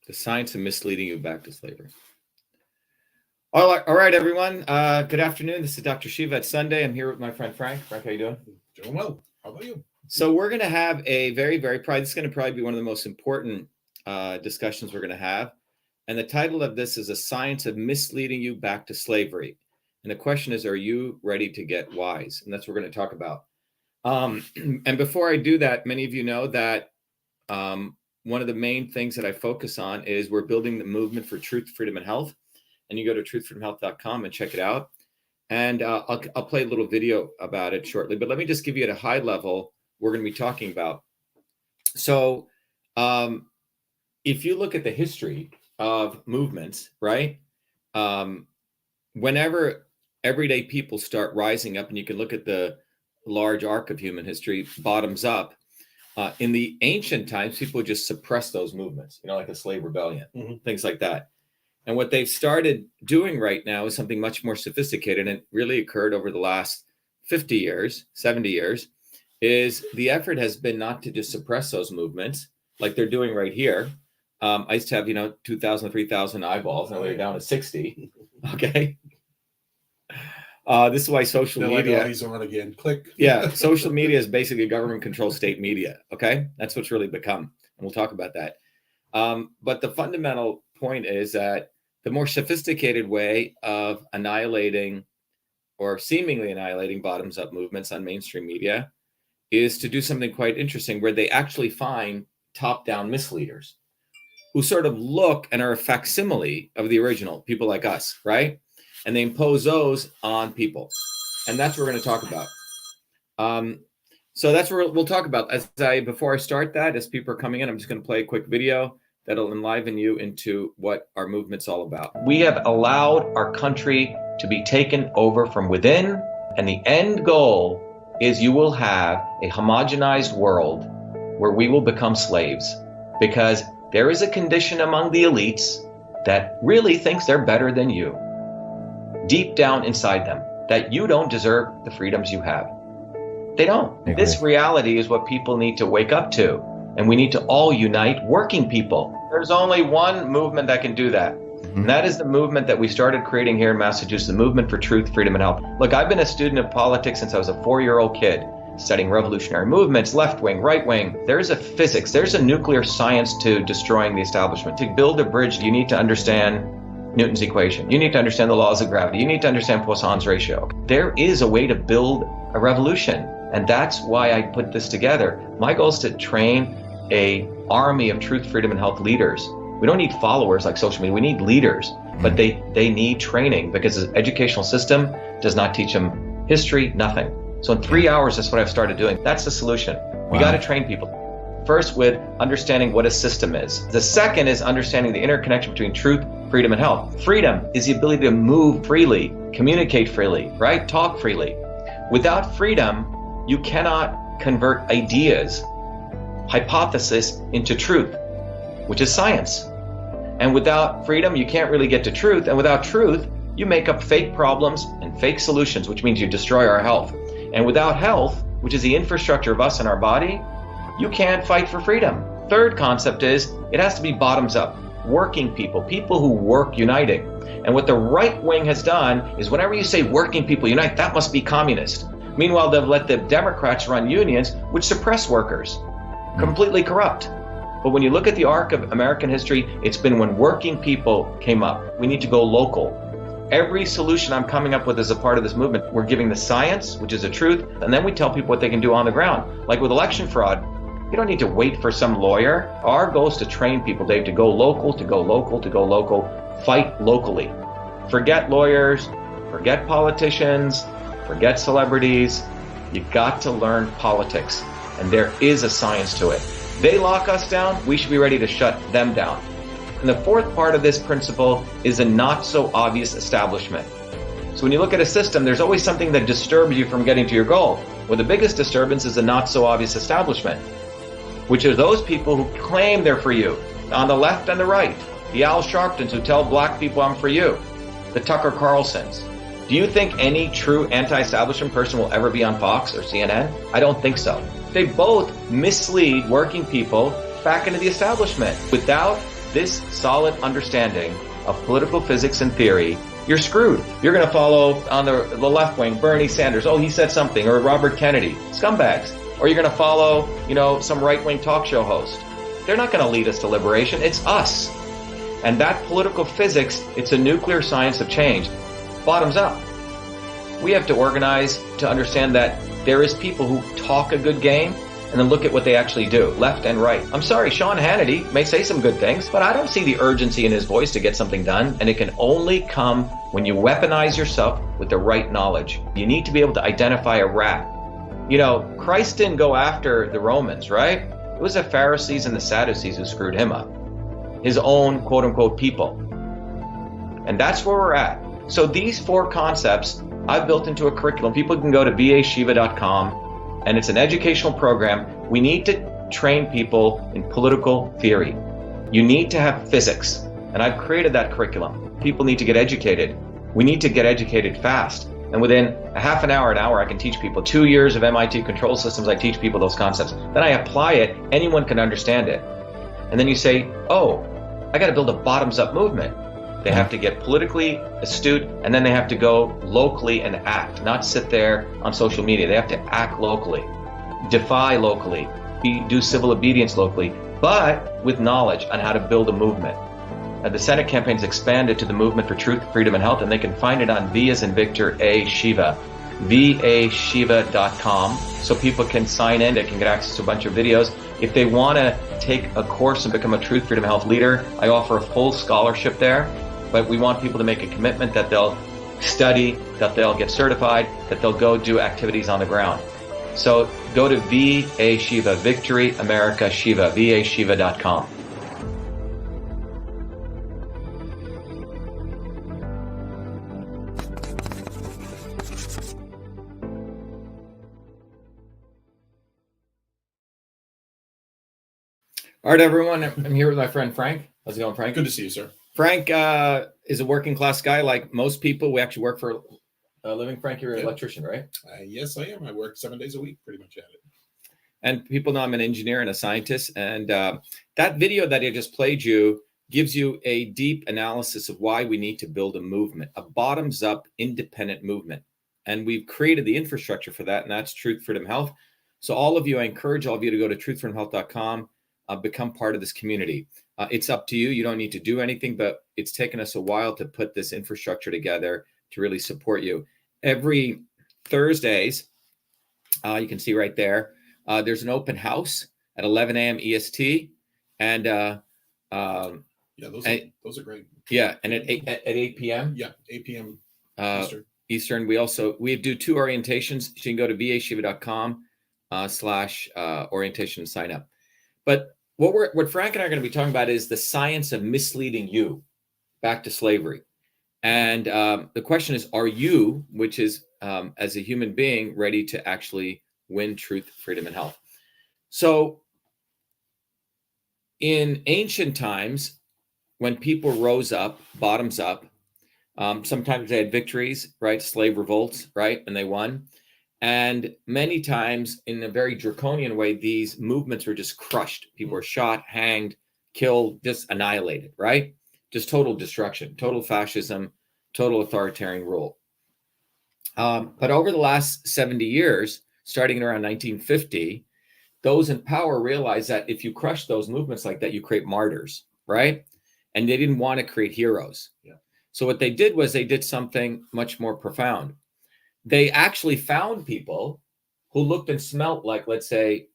The science of misleading you back to slavery. All right, everyone. Good afternoon. This is Dr. Shiva. It's Sunday. I'm here with my friend Frank. Frank, how you doing? Doing well. How about you? So we're going to have a this is going to probably be one of the most important discussions we're going to have. And the title of this is A Science of Misleading You Back to Slavery. And the question is, are you ready to get wise? And that's what we're going to talk about. And before I do that, many of you know that one of the main things that I focus on is we're building the movement for truth, freedom, and health. And you go to truthfreedomhealth.com and check it out. And I'll play a little video about it shortly. But let me just give you at a high level we're going to be talking about. So if you look at the history of movements, right? Whenever everyday people start rising up, and you can look at the large arc of human history, bottoms up, in the ancient times, people would just suppress those movements, like a slave rebellion, things like that. And what they've started doing right now is something much more sophisticated, and it really occurred over the last 50 years, 70 years, is the effort has been not to just suppress those movements like they're doing right here. I used to have, 2,000, 3,000 eyeballs, and they're down to 60. Okay. This is why social media. Eyes on again. Click. Yeah, social media is basically government-controlled state media. Okay, that's what's really become, and we'll talk about that. But the fundamental point is that the more sophisticated way of annihilating or seemingly annihilating bottoms-up movements on mainstream media is to do something quite interesting, where they actually find top-down misleaders who sort of look and are a facsimile of the original, people like us, right? And they impose those on people. And that's what we're going to talk about. So that's what we'll talk about. Before I start that, as people are coming in, I'm just going to play a quick video that'll enliven you into what our movement's all about. We have allowed our country to be taken over from within, and the end goal is you will have a homogenized world where we will become slaves, because there is a condition among the elites that really thinks they're better than you, deep down inside them, that you don't deserve the freedoms you have. They don't. This reality is what people need to wake up to, and we need to all unite working people. There's only one movement that can do that, and that is the movement that we started creating here in Massachusetts, the movement for truth, freedom, and health. Look, I've been a student of politics since I was a 4-year-old kid, studying revolutionary movements, left wing, right wing. There's a physics, there's a nuclear science to destroying the establishment. To build a bridge, you need to understand Newton's equation. You need to understand the laws of gravity. You need to understand Poisson's ratio. There is a way to build a revolution, and that's why I put this together. My goal is to train an army of truth, freedom, and health leaders. We don't need followers like social media. We need leaders, but they need training, because the educational system does not teach them history, nothing. So in 3 hours, that's what I've started doing. That's the solution. We got to train people. First, with understanding what a system is. The second is understanding the interconnection between truth, freedom, and health. Freedom is the ability to move freely, communicate freely, right? Talk freely. Without freedom, you cannot convert ideas, hypothesis into truth, which is science. And without freedom, you can't really get to truth. And without truth, you make up fake problems and fake solutions, which means you destroy our health. And without health, which is the infrastructure of us and our body, you can't fight for freedom. Third concept is it has to be bottoms up. Working people, people who work uniting. And what the right wing has done is whenever you say working people unite, that must be communist. Meanwhile, they've let the Democrats run unions, which suppress workers. Completely corrupt. But when you look at the arc of American history, it's been when working people came up. We need to go local. Every solution I'm coming up with as a part of this movement, we're giving the science, which is the truth, and then we tell people what they can do on the ground. Like with election fraud, you don't need to wait for some lawyer. Our goal is to train people, Dave, to go local, to go local, to go local, fight locally. Forget lawyers, forget politicians, forget celebrities. You've got to learn politics, and there is a science to it. They lock us down, we should be ready to shut them down. And the fourth part of this principle is a not so obvious establishment. So when you look at a system, there's always something that disturbs you from getting to your goal. Well, the biggest disturbance is a not so obvious establishment, which are those people who claim they're for you, on the left and the right. The Al Sharptons who tell black people I'm for you. The Tucker Carlsons. Do you think any true anti-establishment person will ever be on Fox or CNN? I don't think so. They both mislead working people back into the establishment. Without this solid understanding of political physics and theory, you're screwed. You're going to follow on the left wing, Bernie Sanders. Oh, he said something. Or Robert Kennedy. Scumbags. Or you're going to follow, some right-wing talk show host. They're not going to lead us to liberation. It's us. And that political physics, it's a nuclear science of change. Bottoms up. We have to organize to understand that there is people who talk a good game and then look at what they actually do, left and right. I'm sorry, Sean Hannity may say some good things, but I don't see the urgency in his voice to get something done, and it can only come when you weaponize yourself with the right knowledge. You need to be able to identify a rat. Christ didn't go after the Romans, right? It was the Pharisees and the Sadducees who screwed him up. His own quote-unquote people. And that's where we're at. So these 4 concepts I've built into a curriculum. People can go to vashiva.com. And it's an educational program. We need to train people in political theory. You need to have physics. And I've created that curriculum. People need to get educated. We need to get educated fast. And within a half an hour, I can teach people. 2 years of MIT control systems, I teach people those concepts. Then I apply it, anyone can understand it. And then you say, oh, I got to build a bottoms-up movement. They have to get politically astute, and then they have to go locally and act, not sit there on social media. They have to act locally, defy locally, do civil obedience locally, but with knowledge on how to build a movement. The Senate campaign's expanded to the Movement for Truth, Freedom, and Health, and they can find it on V as in Victor, A, Shiva, vashiva.com, so people can sign in. They can get access to a bunch of videos. If they want to take a course and become a Truth, Freedom, and Health leader, I offer a full scholarship there. But we want people to make a commitment that they'll study, that they'll get certified, that they'll go do activities on the ground. So go to VA Shiva, Victory America Shiva, vashiva.com. All right, everyone. I'm here with my friend Frank. How's it going, Frank? Good to see you, sir. Frank is a working class guy like most people. We actually work for a living. Frank, you're an electrician, right? Yes, I am. I work 7 days a week, pretty much at it. And people know I'm an engineer and a scientist. And that video that I just played you gives you a deep analysis of why we need to build a movement, a bottoms-up independent movement. And we've created the infrastructure for that, and that's Truth, Freedom, Health. So all of you, I encourage all of you to go to truthfreedomhealth.com, become part of this community. It's up to you. You don't need to do anything, but it's taken us a while to put this infrastructure together to really support you. Every Thursdays, you can see right there, there's an open house at 11 a.m. EST. And yeah, those are great. Yeah, and at 8 p.m. Yeah, 8 p.m. Eastern. We do 2 orientations. You can go to vashiva.com /orientation and sign up. But what Frank and I are going to be talking about is the science of misleading you back to slavery. And the question is, are you, which is as a human being, ready to actually win truth, freedom, and health? So in ancient times, when people rose up, bottoms up, sometimes they had victories, right? Slave revolts, right? And they won. And many times in a very draconian way, these movements were just crushed. People were shot, hanged, killed, just annihilated, right? Just total destruction, total fascism, total authoritarian rule. But over the last 70 years, starting around 1950, those in power realized that if you crush those movements like that, you create martyrs, right? And they didn't want to create heroes. Yeah. So what they did was they did something much more profound. They actually found people who looked and smelt like, let's say,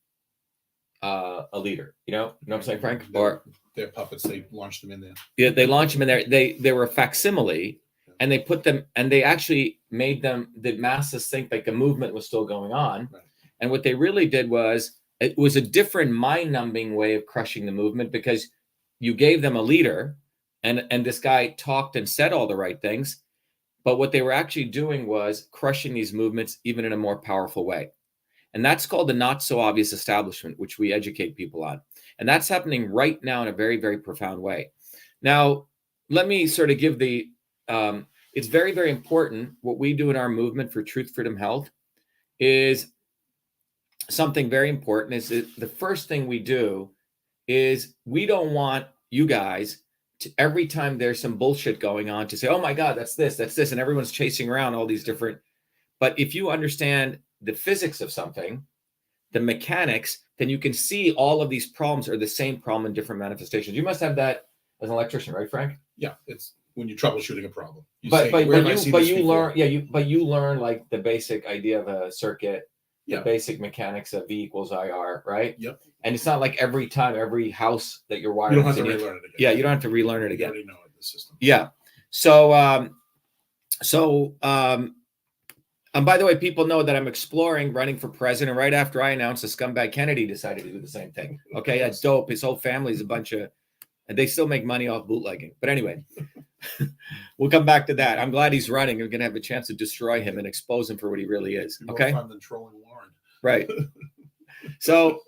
a leader. You know what I'm saying, Frank? Or they're puppets. They launched them in there. Yeah, they launched them in there. They were a facsimile, and they put them, and they actually made them, the masses think like a movement was still going on. Right. And what they really did was, it was a different mind-numbing way of crushing the movement, because you gave them a leader, and this guy talked and said all the right things. But what they were actually doing was crushing these movements even in a more powerful way. And that's called the not so obvious establishment, which we educate people on. And that's happening right now in a very, very profound way. Now, let me sort of give it's very, very important. What we do in our movement for Truth, Freedom, Health is something very important. Is that the first thing we do is we don't want you guys to every time there's some bullshit going on to say, oh my God, that's this, and everyone's chasing around all these different. But if you understand the physics of something, the mechanics, then you can see all of these problems are the same problem in different manifestations. You must have that as an electrician, right, Frank? Yeah, it's when you're troubleshooting a problem. But you learn like the basic idea of a circuit, the basic mechanics of V equals IR, right? Yep. And it's not like every time, every house that you're wiring. You don't have to relearn it again. Yeah, you don't have to relearn it again. You already know it, the system. Yeah. And by the way, people know that I'm exploring running for president right after I announced that Scumbag Kennedy decided to do the same thing. Okay, that's dope. His whole family's a bunch of, and they still make money off bootlegging. But anyway, we'll come back to that. I'm glad he's running. We're going to have a chance to destroy him and expose him for what he really is. Okay. More fun than trolling Warren. Right. So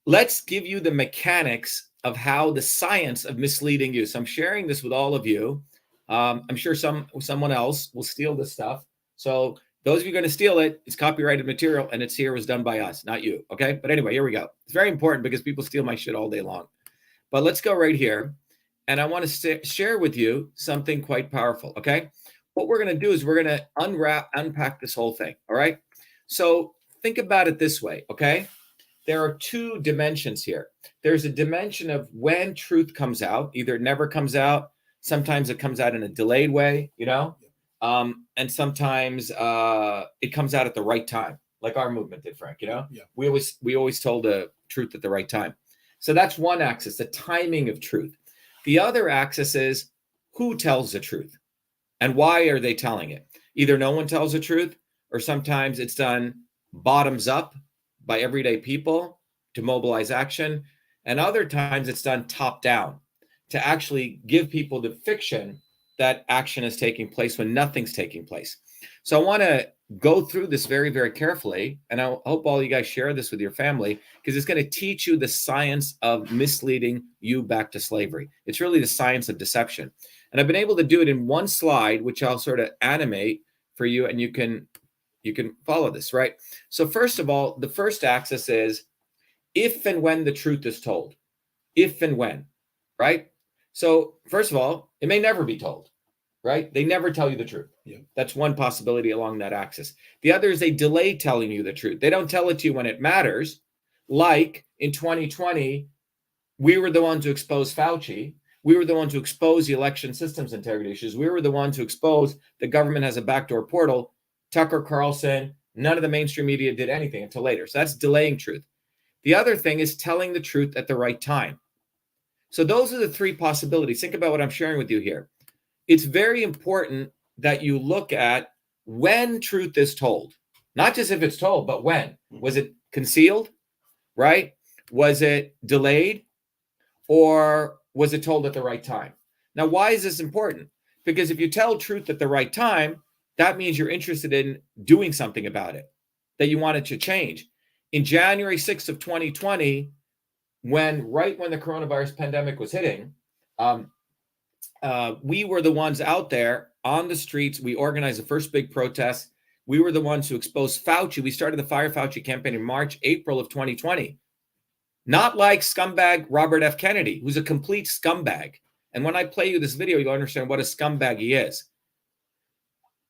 let's give you the mechanics of how the science of misleading you. So I'm sharing this with all of you. I'm sure someone else will steal this stuff. So those of you going to steal it, it's copyrighted material, and it was done by us, not you. Okay. But anyway, here we go. It's very important because people steal my shit all day long. But let's go right here. And I want to share with you something quite powerful. Okay. What we're going to do is we're going to unpack this whole thing. All right. So think about it this way. Okay. There are two dimensions here. There's a dimension of when truth comes out. Either it never comes out. Sometimes it comes out in a delayed way, and sometimes it comes out at the right time, like our movement did, Frank. Yeah. We always told the truth at the right time. So that's one axis, the timing of truth. The other axis is who tells the truth and why are they telling it? Either no one tells the truth, or sometimes it's done bottoms up by everyday people to mobilize action. And other times it's done top down to actually give people the fiction that action is taking place when nothing's taking place. So I want to go through this very, very carefully. And I hope all you guys share this with your family, because it's going to teach you the science of misleading you back to slavery. It's really the science of deception. And I've been able to do it in one slide, which I'll sort of animate for you, and you can follow this, right? So first of all, the first axis is if and when the truth is told. If and when, right? So first of all, it may never be told, right? They never tell you the truth. Yeah. That's one possibility along that axis. The other is they delay telling you the truth. They don't tell it to you when it matters. Like in 2020, we were the ones who exposed Fauci. We were the ones who exposed the election systems integrity issues. We were the ones who exposed the government has a backdoor portal. Tucker Carlson, none of the mainstream media did anything until later. So that's delaying truth. The other thing is telling the truth at the right time. So those are the three possibilities. Think about what I'm sharing with you here. It's very important that you look at when truth is told, not just if it's told, but when. Was it concealed, right? Was it delayed, or was it told at the right time? Now, why is this important? Because if you tell truth at the right time, that means you're interested in doing something about it, that you want it to change. In January 6th of 2020, right when the coronavirus pandemic was hitting, we were the ones out there on the streets. We organized the first big protest. We were the ones who exposed Fauci. We started the Fire Fauci campaign in April of 2020. Not like scumbag Robert F. Kennedy, who's a complete scumbag. And when I play you this video, you'll understand what a scumbag he is.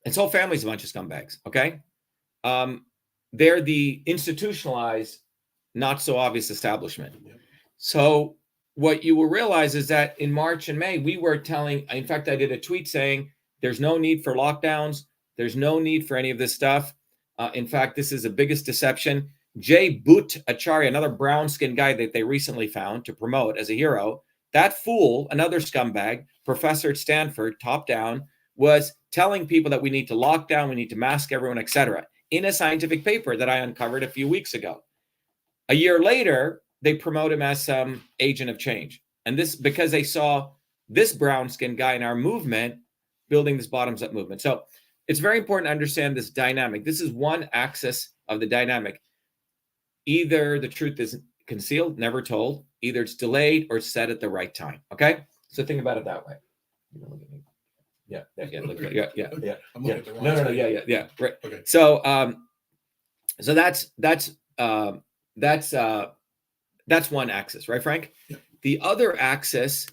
His whole family's a bunch of scumbags, okay? They're the institutionalized, not so obvious establishment. Yeah. So what you will realize is that in March and May, we were in fact, I did a tweet saying there's no need for lockdowns. There's no need for any of this stuff. In fact, this is the biggest deception. Jay Bhattacharya, another brown-skinned guy that they recently found to promote as a hero, that fool, another scumbag, professor at Stanford, top down, was telling people that we need to lock down, we need to mask everyone, etc., in a scientific paper that I uncovered a few weeks ago. A year later, they promote him as some agent of change. And this because they saw this brown-skinned guy in our movement building this bottoms-up movement. So it's very important to understand this dynamic. This is one axis of the dynamic. Either the truth is concealed, never told, either it's delayed or it's said at the right time. Okay? So think about it that way. Yeah. I'm looking at the wrong screen. Yeah. Right. Okay. So that's one axis, right, Frank? Yeah. The other axis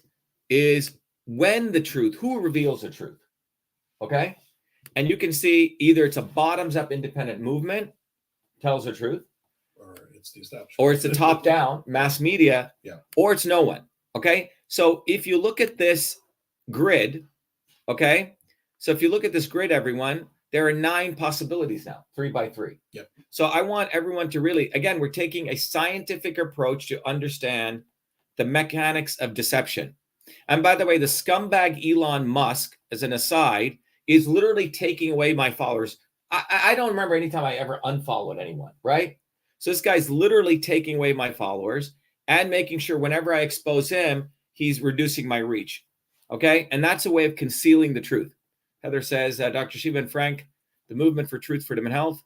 is when the truth, who reveals the truth, okay? And you can see either it's a bottoms-up independent movement, tells the truth, Or it's the establishment. or it's the top-down mass media, Yeah. or it's no one, okay? So if you look at this grid, okay? So if you look at this grid, everyone, there are 9 possibilities now, 3 by 3. Yep. So I want everyone to really, again, we're taking a scientific approach to understand the mechanics of deception. And by the way, the scumbag Elon Musk, as an aside, is literally taking away my followers. I don't remember any time I ever unfollowed anyone, right? So this guy's literally taking away my followers and making sure whenever I expose him, he's reducing my reach. Okay. And that's a way of concealing the truth. Heather says, Dr. Shiva and Frank, the movement for truth, freedom, and health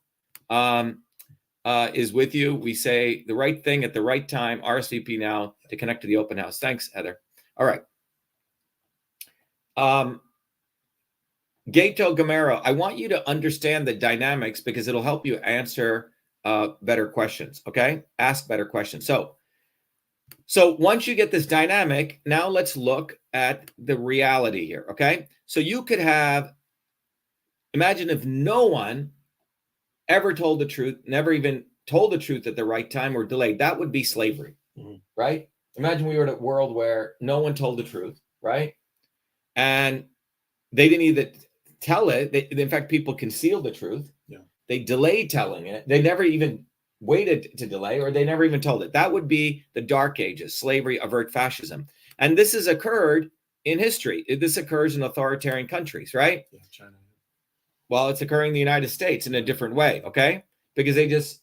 is with you. We say the right thing at the right time. RSVP now to connect to the open house. Thanks, Heather. All right. Gato Gamero, I want you to understand the dynamics because it'll help you answer better questions. Okay. Ask better questions. So once you get this dynamic, now let's look at the reality here, okay? So you could have, imagine if no one ever told the truth, never even told the truth at the right time or delayed. That would be slavery, right? Imagine we were in a world where no one told the truth, right? And they didn't even tell it. In fact, people concealed the truth. Yeah. They delayed telling it. They never even waited to delay, or they never even told it. That would be the dark ages, slavery, overt fascism. And this has occurred in history. This occurs in authoritarian countries, right? Yeah, China. Well, it's occurring in the United States in a different way, okay? Because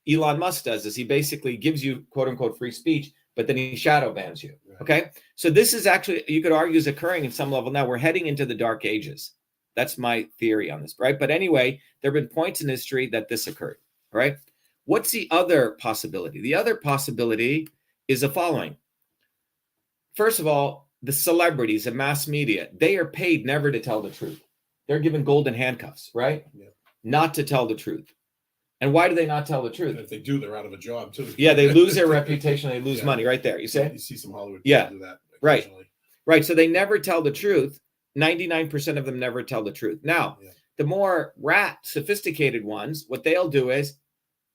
Elon Musk does this. He basically gives you quote unquote free speech, but then he shadow bans you, okay? So this is actually, you could argue, is occurring in some level now. We're heading into the dark ages. That's my theory on this, right? But anyway, there have been points in history that this occurred, right? What's the other possibility? The other possibility is the following. First of all, the celebrities and mass media, they are paid never to tell the truth. They're given golden handcuffs, right? Yeah. Not to tell the truth. And why do they not tell the truth? And if they do, they're out of a job too. Yeah, they lose their reputation. They lose money right there. You see? You see some Hollywood people do that. Right. Right. So they never tell the truth. 99% of them never tell the truth. Now, the more sophisticated ones, what they'll do is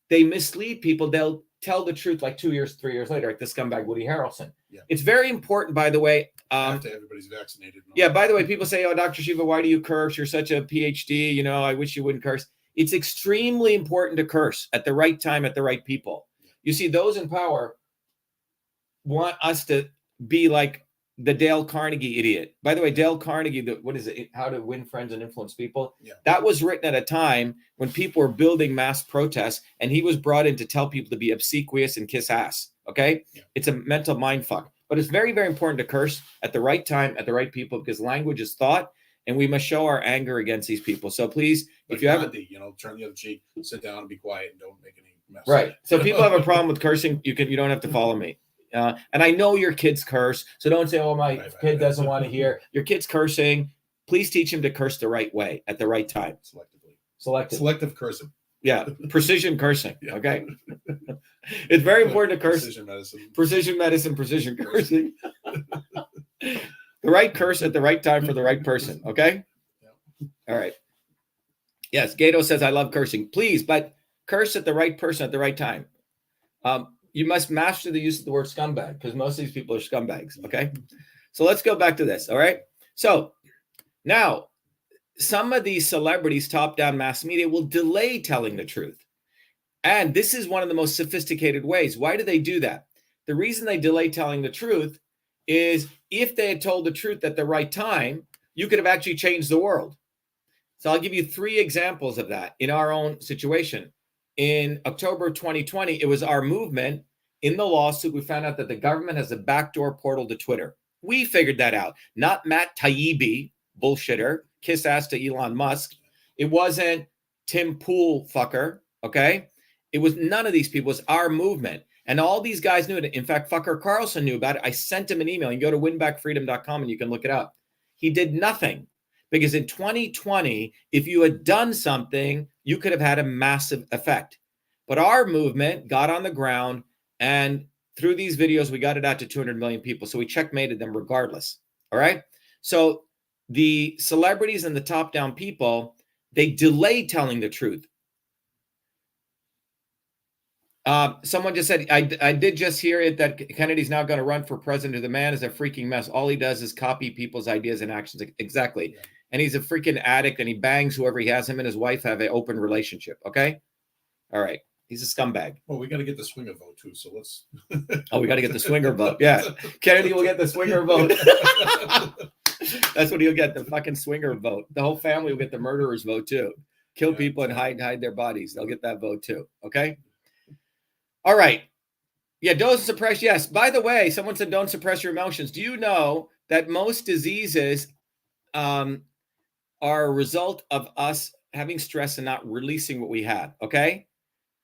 they mislead people. They'll tell the truth like 2 years, 3 years later, like the scumbag Woody Harrelson. Yeah. It's very important, by the way. After everybody's vaccinated. Yeah, by the way, people say, oh, Dr. Shiva, why do you curse? You're such a PhD. You know, I wish you wouldn't curse. It's extremely important to curse at the right time, at the right people. You see, those in power want us to be like the Dale Carnegie idiot. By the way, Dale Carnegie, what is it? How to Win Friends and Influence People. Yeah. That was written at a time when people were building mass protests, and he was brought in to tell people to be obsequious and kiss ass. Okay. Yeah. It's a mental mind fuck, but it's very, very important to curse at the right time, at the right people, because language is thought, and we must show our anger against these people. So please, if you have turn the other cheek, sit down and be quiet and don't make any mess. Right. So if people have a problem with cursing, you don't have to follow me. And I know your kids curse, so don't say, oh, my kid doesn't want to hear. Your kid's cursing. Please teach him to curse the right way at the right time. Selective cursing. Yeah. Precision cursing. Yeah. Okay. It's very important to curse. Precision medicine, precision cursing. The right curse at the right time for the right person. Okay. Yeah. All right. Yes. Gato says, I love cursing. Please, but curse at the right person at the right time. You must master the use of the word scumbag, because most of these people are scumbags. Okay. So let's go back to this. All right. So now some of these celebrities, top-down mass media, will delay telling the truth. And this is one of the most sophisticated ways. Why do they do that? The reason they delay telling the truth is if they had told the truth at the right time, you could have actually changed the world. So I'll give you 3 examples of that in our own situation. In October 2020, it was our movement. In the lawsuit, we found out that the government has a backdoor portal to Twitter. We figured that out. Not Matt Taibbi, bullshitter, kiss ass to Elon Musk. It wasn't Tim Pool fucker, okay? It was none of these people. It was our movement. And all these guys knew it. In fact, fucker Carlson knew about it. I sent him an email. You go to winbackfreedom.com and you can look it up. He did nothing. Because in 2020, if you had done something, you could have had a massive effect. But our movement got on the ground and through these videos, we got it out to 200 million people. So we checkmated them regardless. All right. So the celebrities and the top-down people, they delay telling the truth. Someone just said, I did just hear it that Kennedy's now going to run for president. The man is a freaking mess. All he does is copy people's ideas and actions. Exactly. Yeah. And he's a freaking addict and he bangs whoever he has. Him and his wife have an open relationship. Okay. All right. He's a scumbag. Well, we got to get the swinger vote too. So let's. Oh, we got to get the swinger vote. Yeah. Kennedy will get the swinger vote. That's what he'll get. The fucking swinger vote. The whole family will get the murderer's vote too. Kill people and hide their bodies. They'll get that vote too. Okay. All right. Yeah. Don't suppress. Yes. By the way, someone said, don't suppress your emotions. Do you know that most diseases are a result of us having stress and not releasing what we have? Okay.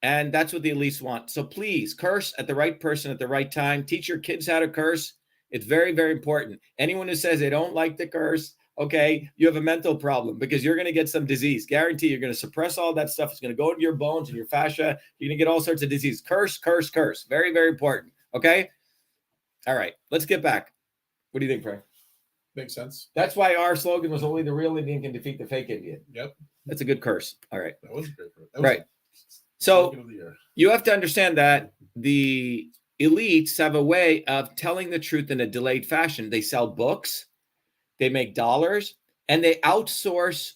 And that's what the elites want. So please curse at the right person at the right time. Teach your kids how to curse. It's very, very important. Anyone who says they don't like to curse, okay, you have a mental problem because you're going to get some disease. Guarantee you're going to suppress all that stuff. It's going to go into your bones and your fascia. You're going to get all sorts of disease. Curse, curse, curse. Very, very important. Okay. All right. Let's get back. What do you think, Frank? Makes sense. That's why our slogan was only the real Indian can defeat the fake Indian. Yep. That's a good curse. All right. That was a great curse. Right. So you have to understand that the elites have a way of telling the truth in a delayed fashion. They sell books, they make dollars, and they outsource.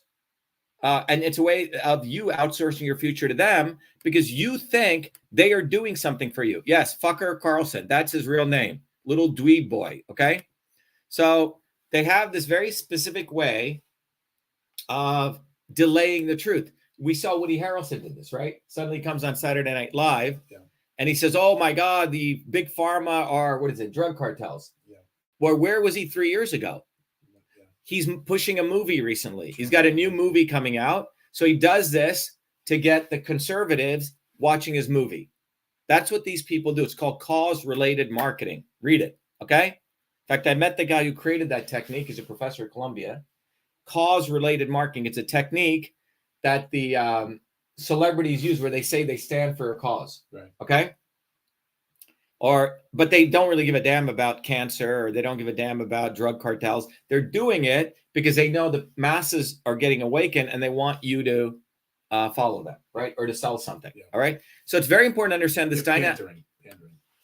And it's a way of you outsourcing your future to them because you think they are doing something for you. Yes, Fucker Carlson. That's his real name. Little dweeb boy. Okay. So they have this very specific way of delaying the truth. We saw Woody Harrelson did this, right? Suddenly comes on Saturday Night Live and he says, oh my God, the big pharma are, drug cartels. Yeah. Well, where was he 3 years ago? Yeah. He's pushing a movie recently. He's got a new movie coming out. So he does this to get the conservatives watching his movie. That's what these people do. It's called cause-related marketing. Read it, okay? In fact, I met the guy who created that technique. He's a professor at Columbia. Cause-related marketing. It's a technique that the celebrities use where they say they stand for a cause. Right. Okay. But they don't really give a damn about cancer or they don't give a damn about drug cartels. They're doing it because they know the masses are getting awakened and they want you to follow them, right? Or to sell something. Yeah. All right. So it's very important to understand this dynamic. Pandering,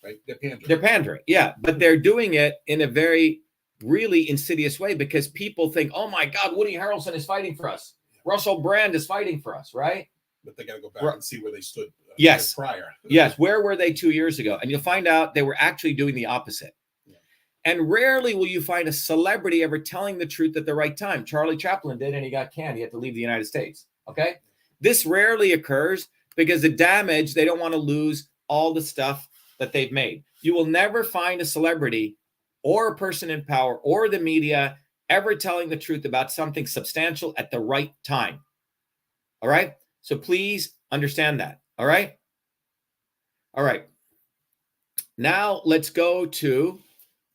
right? They're pandering. They're pandering. Yeah. But they're doing it in a very really insidious way because people think, oh my God, Woody Harrelson is fighting for us. Russell Brand is fighting for us, right? But they got to go back and see where they stood yes. prior. Yes. Where were they 2 years ago? And you'll find out they were actually doing the opposite. Yeah. And rarely will you find a celebrity ever telling the truth at the right time. Charlie Chaplin did, and he got canned. He had to leave the United States. Okay. This rarely occurs because the damage, they don't want to lose all the stuff that they've made. You will never find a celebrity or a person in power or the media ever telling the truth about something substantial at the right time. All right. So please understand that. All right. All right. Now let's go to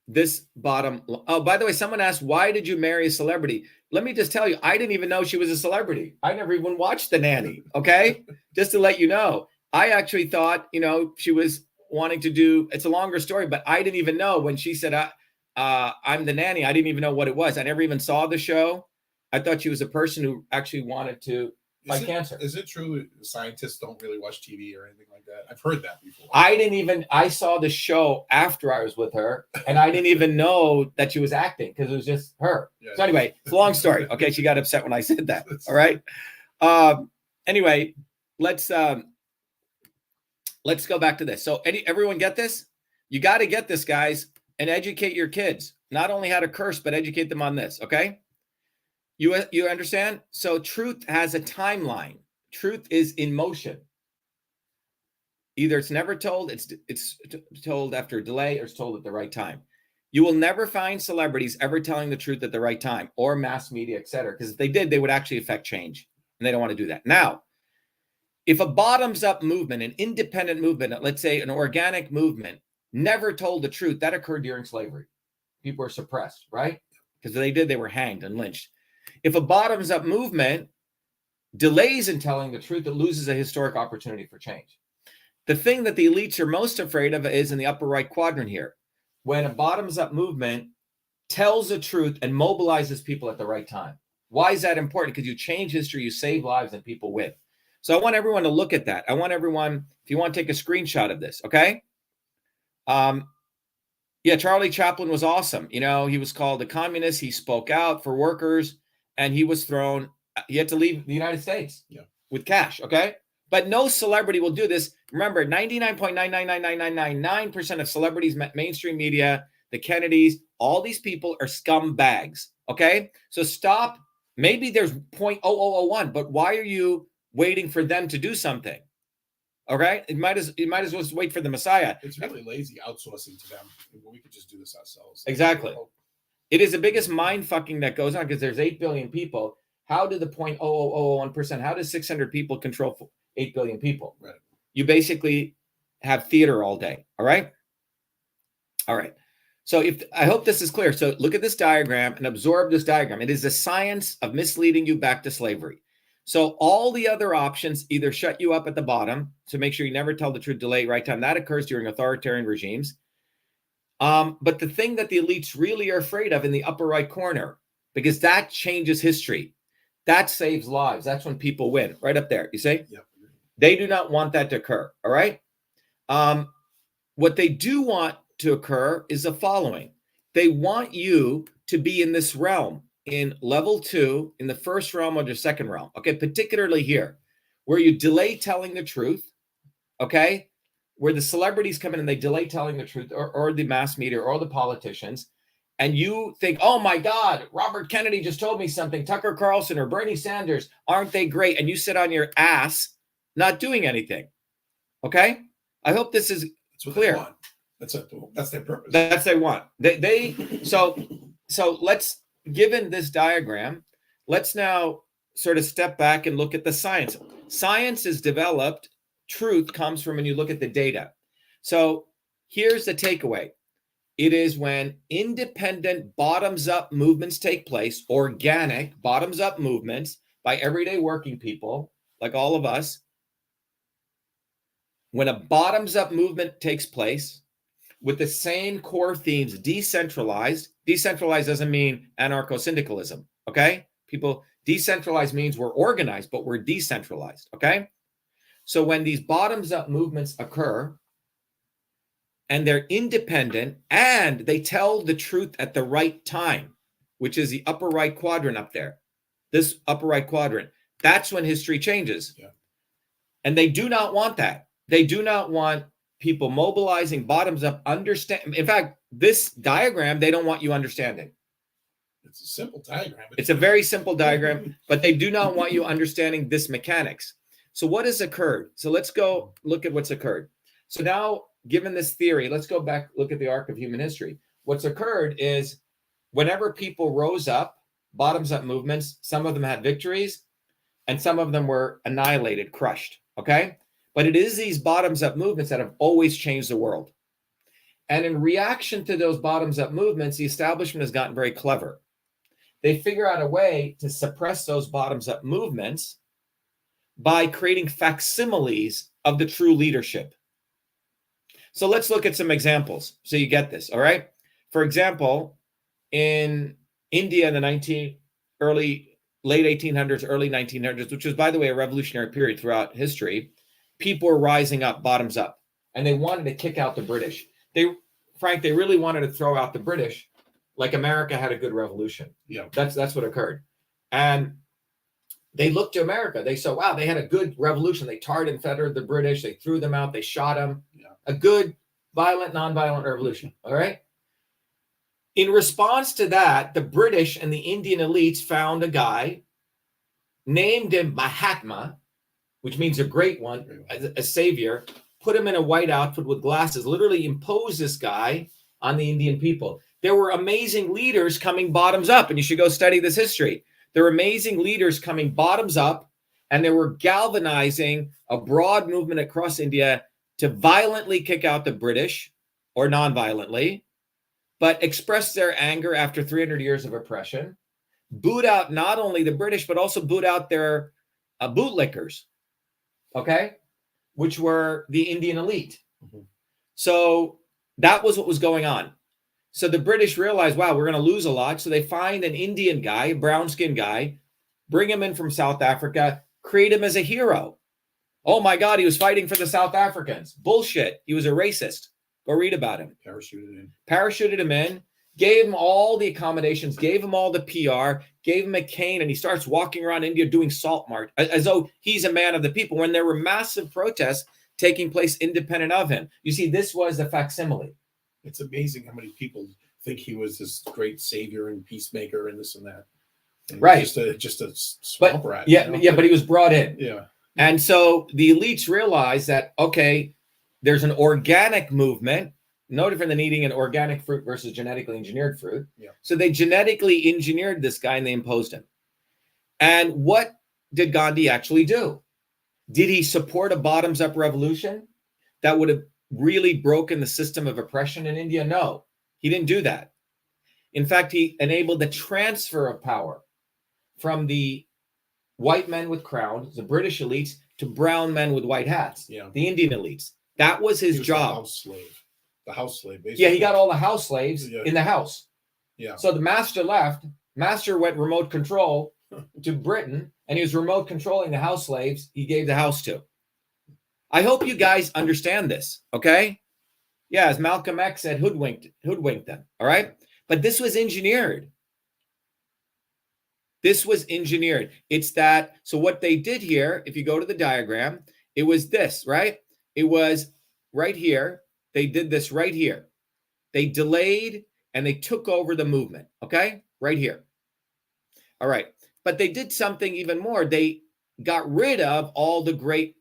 this bottom. Oh, by the way, someone asked, why did you marry a celebrity? Let me just tell you, I didn't even know she was a celebrity. I never even watched The Nanny. Okay. Just to let you know, I actually thought, she was wanting to do, it's a longer story, but I didn't even know when she said, I'm the nanny. I didn't even know what it was. I never even saw the show. I thought she was a person who actually wanted to fight cancer. Is it true scientists don't really watch TV or anything like that? I've heard that before. I saw the show after I was with her and I didn't even know that she was acting because it was just her. Yeah, so anyway, it's a long story. Okay. She got upset when I said that. All right. Anyway, let's go back to this. So everyone get this? You got to get this, guys. And educate your kids, not only how to curse, but educate them on this, okay? You understand? So truth has a timeline. Truth is in motion. Either it's never told, it's told after a delay, or it's told at the right time. You will never find celebrities ever telling the truth at the right time, or mass media, et cetera, because if they did, they would actually affect change, and they don't want to do that. Now, if a bottoms-up movement, an independent movement, let's say an organic movement, never told the truth, that occurred during slavery. People were suppressed, right? Because if they did, they were hanged and lynched. If a bottoms-up movement delays in telling the truth, it loses a historic opportunity for change. The thing that the elites are most afraid of is in the upper right quadrant here, when a bottoms-up movement tells the truth and mobilizes people at the right time. Why is that important? Because you change history, you save lives, and people win. So I want everyone to look at that. I want everyone, if you want to take a screenshot of this, okay? Yeah, Charlie Chaplin was awesome. You know, he was called a communist. He spoke out for workers, and he was thrown. He had to leave the United States with cash, okay? But no celebrity will do this. Remember, 99.9999999% of celebrities, mainstream media, the Kennedys, all these people are scumbags, okay? So stop. Maybe there's 0.0001, but why are you waiting for them to do something? Okay, you might as well just wait for the Messiah. It's really lazy outsourcing to them. We could just do this ourselves. Exactly. It is the biggest mind fucking that goes on because there's 8 billion people. How do the 0.0001%? How does 600 people control 8 billion people? Right. You basically have theater all day. All right. All right. So I hope this is clear. So look at this diagram and absorb this diagram. It is the science of misleading you back to slavery. So all the other options either shut you up at the bottom, so make sure you never tell the truth, delay, right time. That occurs during authoritarian regimes. But the thing that the elites really are afraid of in the upper right corner, because that changes history, that saves lives. That's when people win, right up there. You see? Yep. They do not want that to occur. All right. What they do want to occur is the following. They want you to be in this realm, in level 2, in the first realm or the second realm, okay, particularly here, where you delay telling the truth, okay, where the celebrities come in and they delay telling the truth, or the mass media or the politicians, and you think, oh my God, Robert Kennedy just told me something, Tucker Carlson or Bernie Sanders, aren't they great? And you sit on your ass not doing anything, okay? I hope this is clear. That's their purpose. That's what they want. So let's, given this diagram, let's now sort of step back and look at the science. Science is developed. Truth comes from when you look at the data. So here's the takeaway. It is when independent bottoms-up movements take place, organic bottoms-up movements by everyday working people, like all of us. When a bottoms-up movement takes place, with the same core themes, decentralized. Decentralized doesn't mean anarcho-syndicalism, okay? Decentralized means we're organized, but we're decentralized, okay? So when these bottoms-up movements occur, and they're independent, and they tell the truth at the right time, which is the upper right quadrant up there, this upper right quadrant, that's when history changes. Yeah. And they do not want that. They do not want people mobilizing bottoms up, understand. In fact, this diagram, they don't want you understanding. It's a simple diagram. It's a very simple diagram, but they do not want you understanding this mechanics. So what has occurred? So let's go look at what's occurred. So now, given this theory, let's go back, look at the arc of human history. What's occurred is whenever people rose up, bottoms up movements, some of them had victories and some of them were annihilated, crushed, okay? But it is these bottoms-up movements that have always changed the world. And in reaction to those bottoms-up movements, the establishment has gotten very clever. They figure out a way to suppress those bottoms-up movements by creating facsimiles of the true leadership. So let's look at some examples so you get this, all right? For example, in India in the late 1800s, early 1900s, which was, by the way, a revolutionary period throughout history, people were rising up, bottoms up, and they wanted to kick out the British. They really wanted to throw out the British, like America had a good revolution. Yeah, that's what occurred. And they looked to America. They saw, wow, they had a good revolution. They tarred and feathered the British. They threw them out. They shot them. Yeah. A good, violent, nonviolent revolution. All right. In response to that, the British and the Indian elites found a guy, named him Mahatma, which means a great one, a savior, put him in a white outfit with glasses, literally imposed this guy on the Indian people. There were amazing leaders coming bottoms up, and you should go study this history. There were amazing leaders coming bottoms up, and they were galvanizing a broad movement across India to violently kick out the British, or non-violently, but express their anger after 300 years of oppression, boot out not only the British, but also boot out their bootlickers. Okay? which were the Indian elite. Mhm. So that was what was going on. So the British realized, wow, we're going to lose a lot. So they find an Indian guy, a brown-skinned guy, bring him in from South Africa, create him as a hero. Oh my God, he was fighting for the South Africans. Bullshit. He was a racist. Go read about him. Parachuted him in, gave him all the accommodations, gave him all the PR, gave him a cane, and he starts walking around India doing salt march as though he's a man of the people when there were massive protests taking place independent of him. You see, this was a facsimile. It's amazing how many people think he was this great savior and peacemaker and this and that. And right. Just a swamp rat. Yeah, yeah, but he was brought in. Yeah. And so the elites realized that, okay, there's an organic movement, no different than eating an organic fruit versus genetically engineered fruit. Yeah. So they genetically engineered this guy and they imposed him. And what did Gandhi actually do? Did he support a bottoms-up revolution that would have really broken the system of oppression in India? No, he didn't do that. In fact, he enabled the transfer of power from the white men with crowns, the British elites, to brown men with white hats, the Indian elites. That was his job. The house slave, basically. Yeah, he got all the house slaves in the house. Yeah. So the master left. Master went remote control to Britain, and he was remote controlling the house slaves he gave the house to. I hope you guys understand this, okay? Yeah, as Malcolm X said, hoodwinked them, all right? But this was engineered. This was engineered. It's that, so what they did here, if you go to the diagram, it was this, right? It was right here. They did this right here. They delayed and they took over the movement, okay? Right here. All right. But they did something even more. They got rid of all the great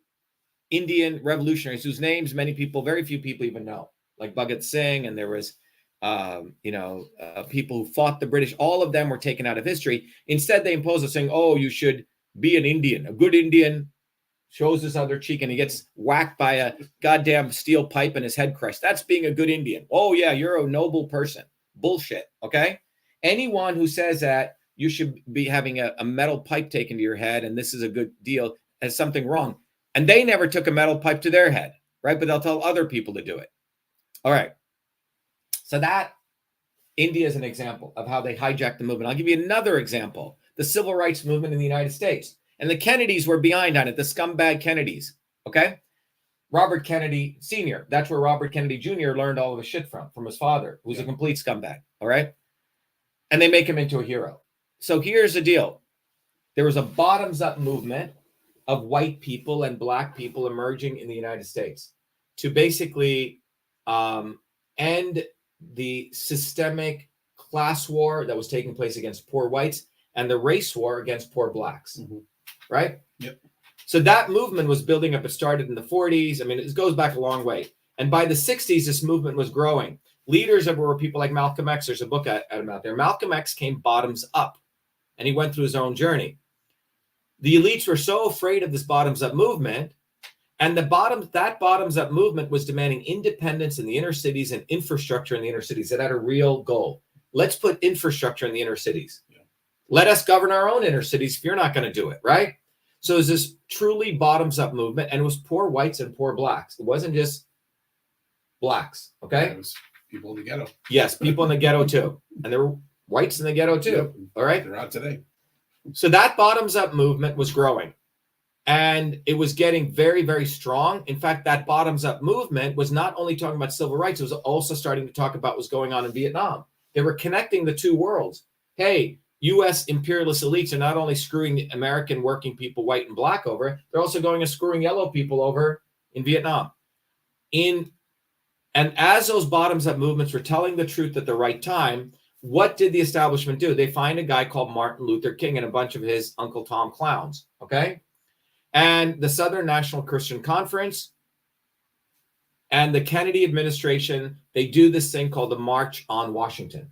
Indian revolutionaries whose names many people, very few people even know, like Bhagat Singh, and there was people who fought the British. All of them were taken out of history. Instead, they imposed a saying, oh, you should be an Indian. A good Indian shows his other cheek and he gets whacked by a goddamn steel pipe and his head crushed. That's being a good Indian. Oh, yeah, you're a noble person. Bullshit, okay? Anyone who says that you should be having a metal pipe taken to your head and this is a good deal has something wrong. And they never took a metal pipe to their head, right? But they'll tell other people to do it. All right. So that India is an example of how they hijacked the movement. I'll give you another example, the civil rights movement in the United States. And the Kennedys were behind on it, the scumbag Kennedys, okay? Robert Kennedy Sr., that's where Robert Kennedy Jr. learned all of his shit from his father, who was a complete scumbag, all right? And they make him into a hero. So here's the deal. There was a bottoms-up movement of white people and black people emerging in the United States to basically end the systemic class war that was taking place against poor whites and the race war against poor blacks, right? Yep. So that movement was building up. It started in the 40s. I mean, it goes back a long way. And by the 60s, this movement was growing. Leaders of it were people like Malcolm X. There's a book out there. Malcolm X came bottoms up, and he went through his own journey. The elites were so afraid of this bottoms-up movement, and that bottoms-up movement was demanding independence in the inner cities and infrastructure in the inner cities. It had a real goal. Let's put infrastructure in the inner cities. Yeah. Let us govern our own inner cities if you're not going to do it, right? So it was this truly bottoms-up movement, and it was poor whites and poor blacks. It wasn't just blacks, okay? It was people in the ghetto. Yes, people in the ghetto too. And there were whites in the ghetto too, yep. All right? They're out today. So that bottoms-up movement was growing. And it was getting very, very strong. In fact, that bottoms-up movement was not only talking about civil rights, it was also starting to talk about what's going on in Vietnam. They were connecting the two worlds. Hey, U.S. imperialist elites are not only screwing the American working people, white and black, over, they're also going and screwing yellow people over in Vietnam. And as those bottoms-up movements were telling the truth at the right time, what did the establishment do? They find a guy called Martin Luther King and a bunch of his Uncle Tom clowns, okay? And the Southern National Christian Conference and the Kennedy administration, they do this thing called the March on Washington.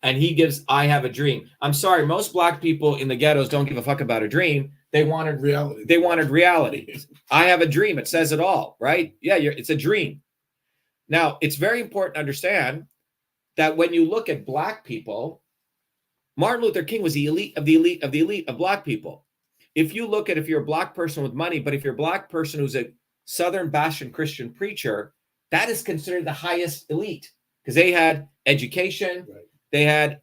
And he gives, I have a dream. I'm sorry, most black people in the ghettos don't give a fuck about a dream. They wanted reality. They wanted reality. I have a dream. It says it all, right? Yeah, it's a dream. Now, it's very important to understand that when you look at black people, Martin Luther King was the elite of the elite of the elite of black people. If you look at, if you're a black person with money, but if you're a black person who's a Southern Bastion Christian preacher, that is considered the highest elite because they had education, Right. they had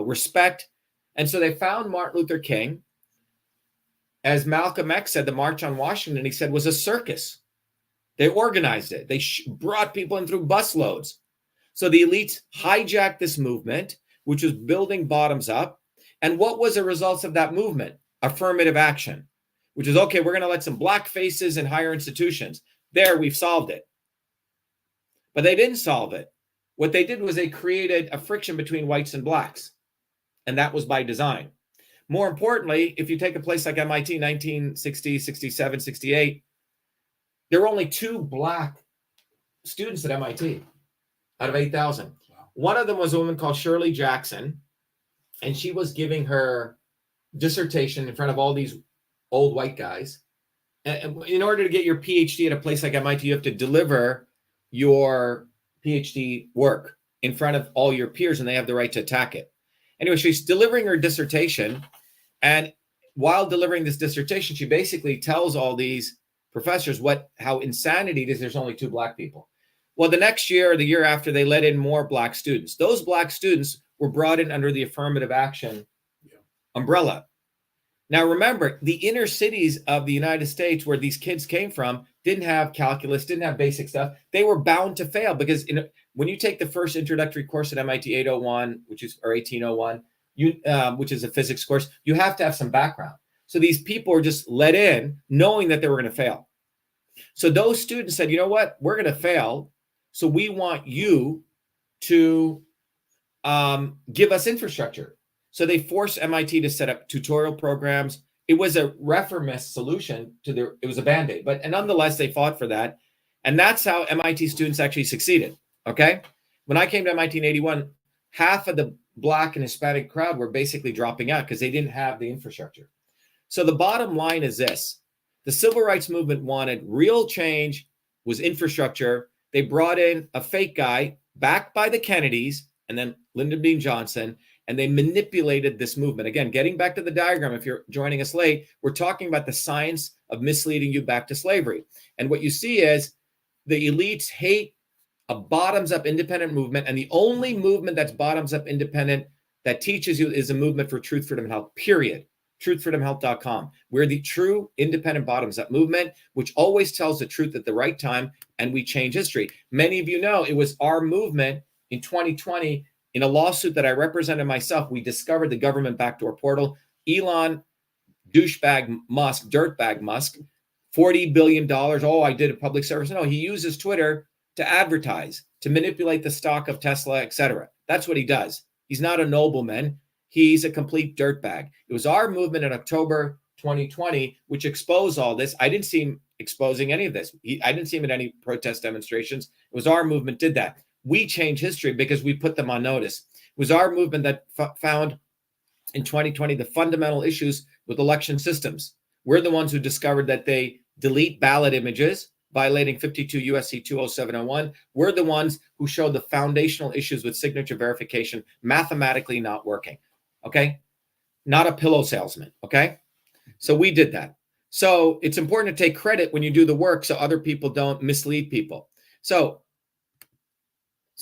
respect. And so they found Martin Luther King, as Malcolm X said, the March on Washington, he said, was a circus. They organized it. They brought people in through busloads. So the elites hijacked this movement, which was building bottoms up. And what was the results of that movement? Affirmative action, which is, okay, we're going to let some black faces in higher institutions. There, we've solved it. But they didn't solve it. What they did was they created a friction between whites and blacks. And that was by design. More importantly, if you take a place like MIT, 1960, 67, 68, there were only 2 black students at MIT out of 8,000. Wow. One of them was a woman called Shirley Jackson, and she was giving her dissertation in front of all these old white guys. And in order to get your PhD at a place like MIT, you have to deliver your PhD work in front of all your peers, and they have the right to attack it. Anyway, she's delivering her dissertation, and while delivering this dissertation, she basically tells all these professors how insanity it is there's only 2 black people. Well, the next year or the year after, they let in more black students. Those black students were brought in under the affirmative action umbrella. Now, remember, the inner cities of the United States where these kids came from didn't have calculus, didn't have basic stuff. They were bound to fail because when you take the first introductory course at MIT 801, or 1801, which is a physics course, you have to have some background. So these people were just let in knowing that they were going to fail. So those students said, you know what, we're going to fail. So we want you to give us infrastructure. So they forced MIT to set up tutorial programs. It was a reformist solution it was a Band-Aid, but nonetheless, they fought for that. And that's how MIT students actually succeeded. Okay. When I came to MIT in 81, half of the Black and Hispanic crowd were basically dropping out because they didn't have the infrastructure. So the bottom line is this: the civil rights movement wanted real change, was infrastructure. They brought in a fake guy backed by the Kennedys and then Lyndon B. Johnson, and they manipulated this movement. Again, getting back to the diagram, if you're joining us late, we're talking about the science of misleading you back to slavery. And what you see is the elites hate a bottoms-up independent movement, and the only movement that's bottoms-up independent that teaches you is a movement for truth, freedom, and health, period. truthfreedomhealth.com. We're the true independent bottoms-up movement, which always tells the truth at the right time, and we change history. Many of you know it was our movement in 2020, in a lawsuit that I represented myself, we discovered the government backdoor portal. Elon, douchebag Musk, dirtbag Musk, $40 billion. Oh, I did a public service. No, he uses Twitter to advertise, to manipulate the stock of Tesla, etc. That's what he does. He's not a nobleman. He's a complete dirtbag. It was our movement in October 2020 which exposed all this. I didn't see him exposing any of this. I didn't see him at any protest demonstrations. It was our movement did that. We changed history because we put them on notice. It was our movement that found in 2020 the fundamental issues with election systems. We're the ones who discovered that they delete ballot images, violating 52 U.S.C. 20701. We're the ones who showed the foundational issues with signature verification mathematically not working. Okay? Not a pillow salesman. Okay? So we did that. So it's important to take credit when you do the work so other people don't mislead people. So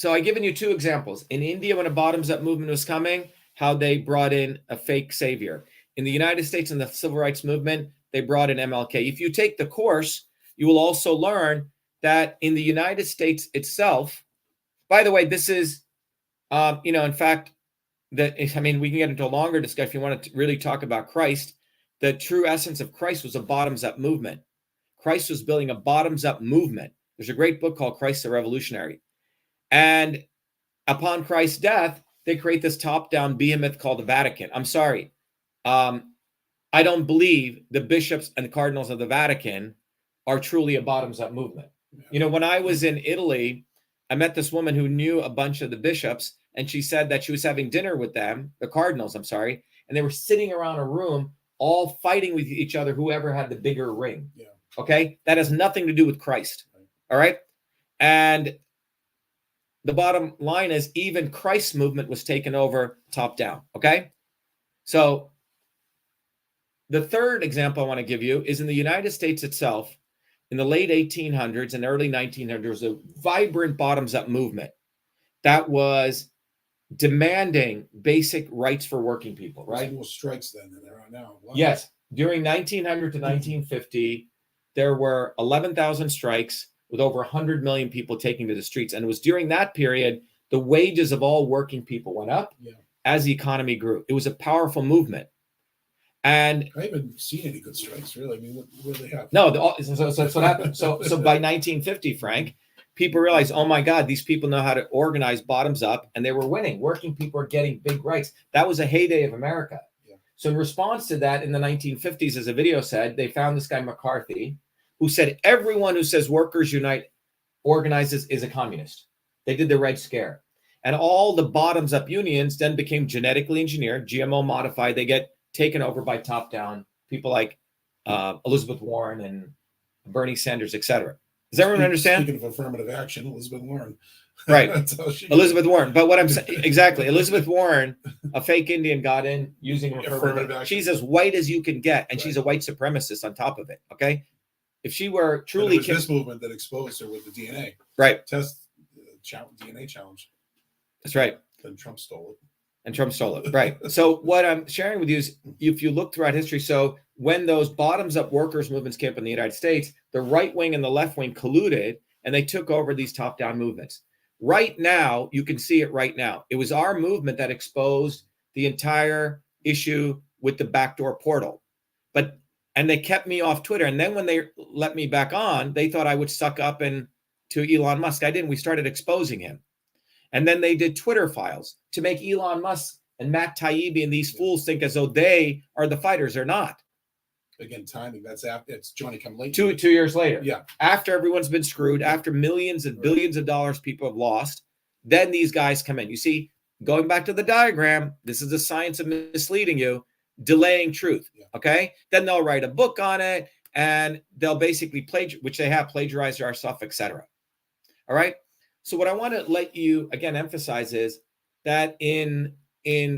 I've given you 2 examples. In India, when a bottoms-up movement was coming, how they brought in a fake savior. In the United States, in the civil rights movement, they brought in MLK. If you take the course, you will also learn that in the United States itself, by the way, this is, in fact, we can get into a longer discussion if you want to really talk about Christ. The true essence of Christ was a bottoms-up movement. Christ was building a bottoms-up movement. There's a great book called Christ the Revolutionary. And upon Christ's death, they create this top-down behemoth called the Vatican. I'm sorry. I don't believe the bishops and the cardinals of the Vatican are truly a bottoms-up movement. When I was in Italy, I met this woman who knew a bunch of the bishops, and she said that she was having dinner with them, the cardinals, I'm sorry, and they were sitting around a room all fighting with each other, whoever had the bigger ring. Yeah. Okay? That has nothing to do with Christ. Right. All right? And the bottom line is even Christ's movement was taken over top down. Okay? So the third example I want to give you is in the United States itself. in the late 1800s and early 1900s, a vibrant bottoms-up movement that was demanding basic rights for working people, right? More strikes then than there are now. Wow. Yes. During 1900 to 1950, there were 11,000 strikes with over 100 million people taking to the streets. And it was during that period, the wages of all working people went up as the economy grew. It was a powerful movement. And I haven't seen any good strikes, really. I mean, what do they have? No, so that's what happened. So by 1950, Frank, people realized, oh my God, these people know how to organize bottoms up, and they were winning. Working people are getting big rights. That was a heyday of America. Yeah. So in response to that, in the 1950s, as a video said, they found this guy McCarthy, who said everyone who says workers unite organizes is a communist. They did the Red Scare. And all the bottoms up unions then became genetically engineered, GMO modified. They get taken over by top-down people like Elizabeth Warren and Bernie Sanders, et cetera. Does everyone understand? Speaking of affirmative action, Elizabeth Warren. Right. Elizabeth Warren. But what I'm saying, exactly, Elizabeth Warren, a fake Indian, got in using affirmative action. She's as white as you can get, and she's a white supremacist on top of it, okay? If she were truly... It was this movement that exposed her with the DNA. Right. DNA challenge. That's right. Then Trump stole it. And Trump stole it. Right. So what I'm sharing with you is, if you look throughout history, so when those bottoms-up workers movements came up in the United States, the right wing and the left wing colluded, and they took over these top-down movements. Right now, you can see it right now. It was our movement that exposed the entire issue with the backdoor portal. And they kept me off Twitter. And then when they let me back on, they thought I would suck up to Elon Musk. I didn't. We started exposing him. And then they did Twitter files to make Elon Musk and Matt Taibbi and these fools think as though they are the fighters. They're not. Again, timing. That's after it's Johnny come late. 2 years later. Yeah. After everyone's been screwed, after millions and billions of dollars people have lost, then these guys come in. You see, going back to the diagram, this is the science of misleading you, delaying truth. Yeah. Okay. Then they'll write a book on it, and they'll basically plagiarized our stuff, etc. All right. So what I want to let you again emphasize is that in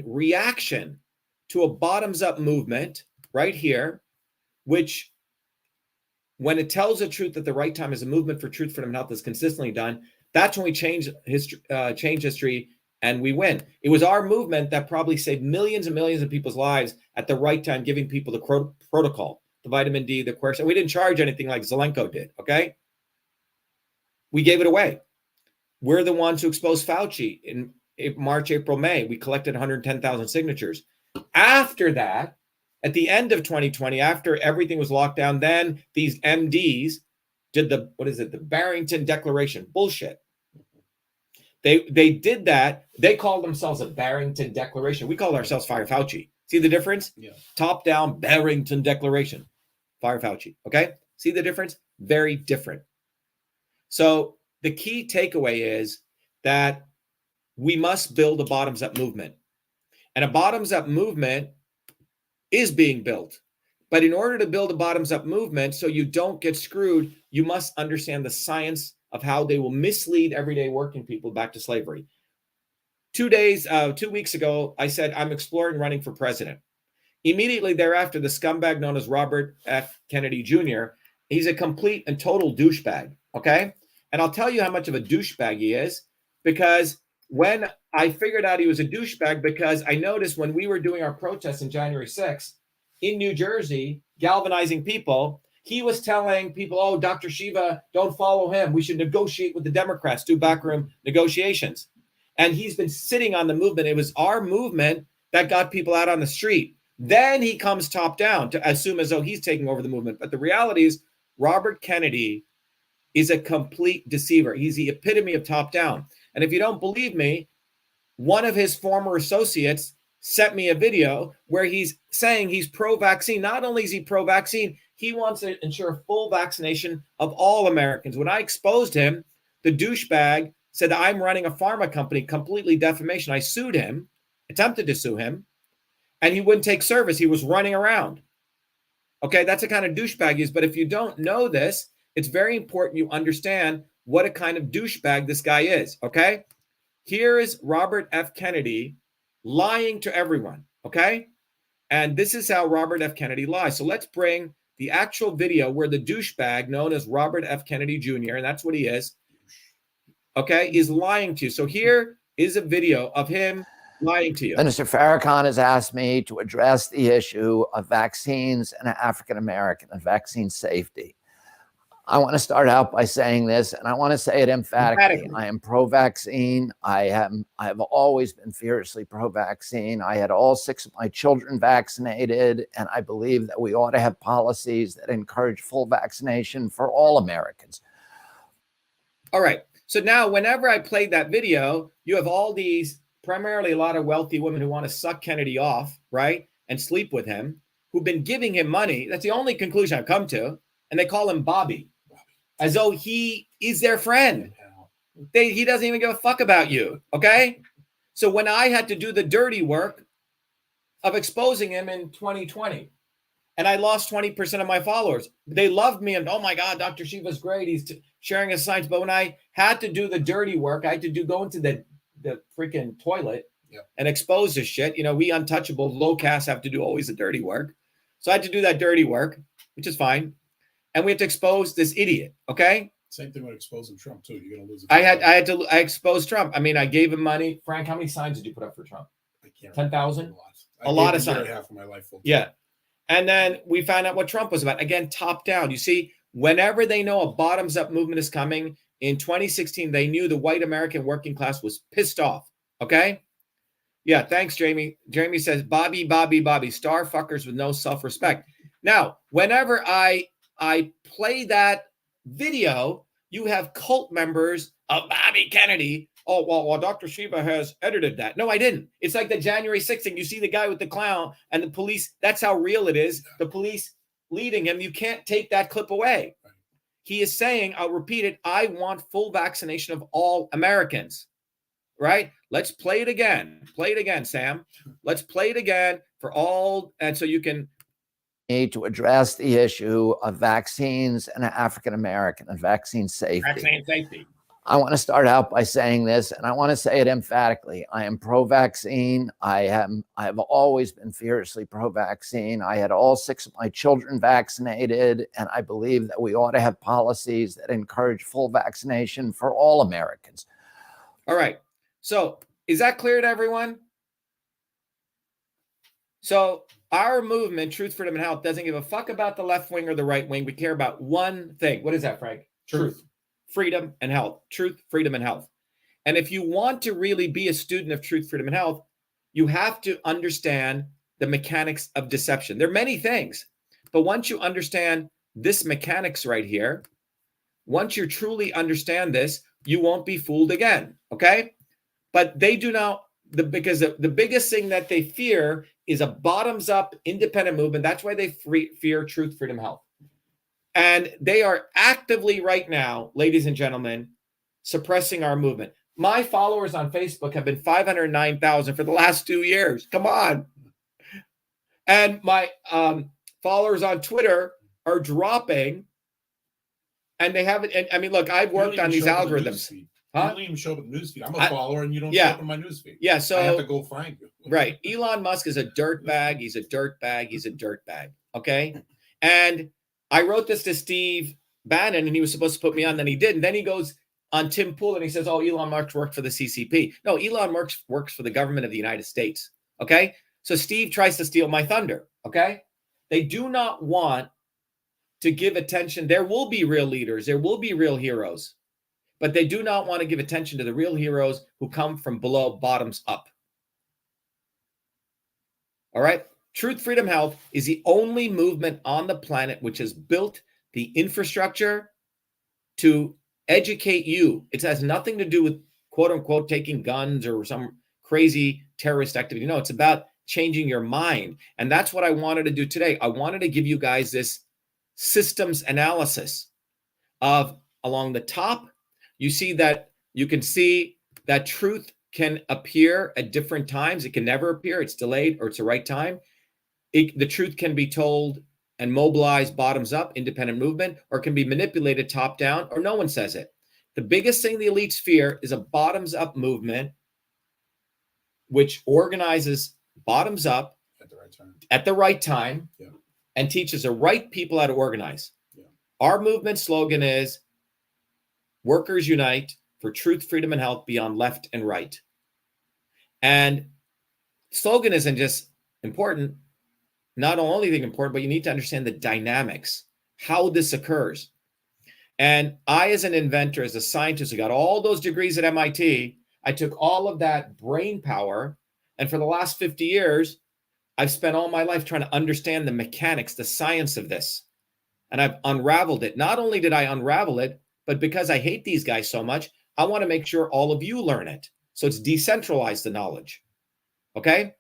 reaction to a bottoms-up movement right here, which when it tells the truth at the right time is a movement for truth, freedom, and health is consistently done, that's when we change history and we win. It was our movement that probably saved millions and millions of people's lives at the right time, giving people the protocol, the vitamin D, the quercetin. We didn't charge anything like Zelenko did, okay? We gave it away. We're the ones who exposed Fauci in March, April, May. We collected 110,000 signatures. After that, at the end of 2020, after everything was locked down, then these MDs did the Barrington Declaration. Bullshit. They did that. They called themselves a Barrington Declaration. We called ourselves Fire Fauci. See the difference? Yeah. Top down Barrington Declaration. Fire Fauci. Okay? See the difference? Very different. So the key takeaway is that we must build a bottoms-up movement. And a bottoms-up movement is being built. But in order to build a bottoms-up movement so you don't get screwed, you must understand the science of how they will mislead everyday working people back to slavery. 2 weeks ago, I said, I'm exploring running for president. Immediately thereafter, the scumbag known as Robert F. Kennedy Jr., he's a complete and total douchebag, okay? And I'll tell you how much of a douchebag he is, because when I figured out he was a douchebag, because I noticed when we were doing our protests in January 6th in New Jersey, galvanizing people, he was telling people, oh, Dr. Shiva, don't follow him. We should negotiate with the Democrats, do backroom negotiations. And he's been sitting on the movement. It was our movement that got people out on the street. Then he comes top down to assume as though he's taking over the movement. But the reality is Robert Kennedy is a complete deceiver. He's the epitome of top down. And if you don't believe me, one of his former associates sent me a video where he's saying he's pro-vaccine. Not only is he pro-vaccine, he wants to ensure full vaccination of all Americans. When I exposed him, the douchebag said, I'm running a pharma company, completely defamation. I sued him, attempted to sue him, and he wouldn't take service. He was running around. Okay, that's the kind of douchebag he is. But if you don't know this, it's very important you understand what a kind of douchebag this guy is, okay? Here is Robert F. Kennedy lying to everyone, okay? And this is how Robert F. Kennedy lies. So let's bring the actual video where the douchebag known as Robert F. Kennedy Jr., and that's what he is, okay, is lying to you. So here is a video of him lying to you. Minister Farrakhan has asked me to address the issue of vaccines and African American and vaccine safety. I want to start out by saying this, and I want to say it emphatically. I am pro-vaccine. I have always been fiercely pro-vaccine. I had all 6 of my children vaccinated, and I believe that we ought to have policies that encourage full vaccination for all Americans. All right. So now whenever I played that video, you have all these, primarily a lot of wealthy women who want to suck Kennedy off, right, and sleep with him, who've been giving him money. That's the only conclusion I've come to. And they call him Bobby, as though he is their friend. He doesn't even give a fuck about you, okay? So when I had to do the dirty work of exposing him in 2020, and I lost 20% of my followers, they loved me and, oh my God, Dr. Shiva's great. He's sharing his science. But when I had to do the dirty work, I had to go into the freaking toilet and expose this shit. You know, we untouchable, low caste have to do always the dirty work. So I had to do that dirty work, which is fine. And we have to expose this idiot, okay? Same thing with exposing Trump too. You're gonna lose. I exposed Trump. I mean, I gave him money. Frank, how many signs did you put up for Trump? I can't. 10,000. A lot of signs. Half of my life. Yeah, and then we found out what Trump was about. Again, top down. You see, whenever they know a bottoms up movement is coming, in 2016, they knew the white American working class was pissed off. Okay. Yeah. Thanks, Jamie. Jamie says, Bobby, star fuckers with no self-respect. Now, whenever I play that video, you have cult members of Bobby Kennedy. Oh, well, Dr. Shiva has edited that. No, I didn't. It's like the January 6th thing. You see the guy with the clown and the police. That's how real it is. The police leading him. You can't take that clip away. He is saying, I'll repeat it, I want full vaccination of all Americans. Right? Let's play it again. Play it again, Sam. Let's play it again for all. And so you can need to address the issue of vaccines and African American and vaccine safety. Vaccine safety. I want to start out by saying this, and I want to say it emphatically. I am pro-vaccine. I have always been fiercely pro-vaccine. I had all 6 of my children vaccinated, and I believe that we ought to have policies that encourage full vaccination for all Americans. All right. So is that clear to everyone? So our movement, Truth, Freedom, and Health, doesn't give a fuck about the left wing or the right wing. We care about one thing. What is that, Frank? Truth, freedom, and health. Truth, freedom, and health. And if you want to really be a student of truth, freedom, and health, you have to understand the mechanics of deception. There are many things, but once you understand this mechanics right here, once you truly understand this, you won't be fooled again, okay? But they do not, because the biggest thing that they fear is a bottoms-up independent movement. That's why they fear truth, freedom, health. And they are actively right now, ladies and gentlemen, suppressing our movement. My followers on Facebook have been 509,000 for the last 2 years. Come on. And my followers on Twitter are dropping. And they haven't, I mean, look, I've worked on these algorithms. Huh? You don't even show up in the newsfeed. I'm a follower and you don't show up in my newsfeed. Yeah, so I have to go find you. Right. Elon Musk is a dirtbag. He's a dirtbag. He's a dirtbag. Okay. And I wrote this to Steve Bannon and he was supposed to put me on, then he didn't. Then he goes on Tim Pool and he says, oh, Elon Musk worked for the CCP. No, Elon Musk works for the government of the United States. Okay. So Steve tries to steal my thunder. Okay. They do not want to give attention. There will be real leaders. There will be real heroes. But they do not want to give attention to the real heroes who come from below, bottoms up. All right. Truth, Freedom, Health is the only movement on the planet which has built the infrastructure to educate you. It has nothing to do with, quote unquote, taking guns or some crazy terrorist activity. No, it's about changing your mind. And that's what I wanted to do today. I wanted to give you guys this systems analysis of along the top. You see that you can see that truth can appear at different times. It can never appear. It's delayed or it's the right time. The truth can be told and mobilized bottoms up, independent movement, or can be manipulated top down, or no one says it. The biggest thing the elites fear is a bottoms up movement, which organizes bottoms up at the right time. At the right time. Yeah. and teaches the right people how to organize. Yeah. Our movement slogan is workers unite for truth, freedom, and health beyond left and right. And slogan isn't just important, not only important, but you need to understand the dynamics, how this occurs. And I, as an inventor, as a scientist who got all those degrees at MIT, I took all of that brain power, and for the last 50 years, I've spent all my life trying to understand the mechanics, the science of this. And I've unraveled it. Not only did I unravel it, but because I hate these guys so much, I want to make sure all of you learn it. So it's decentralized the knowledge. Okay?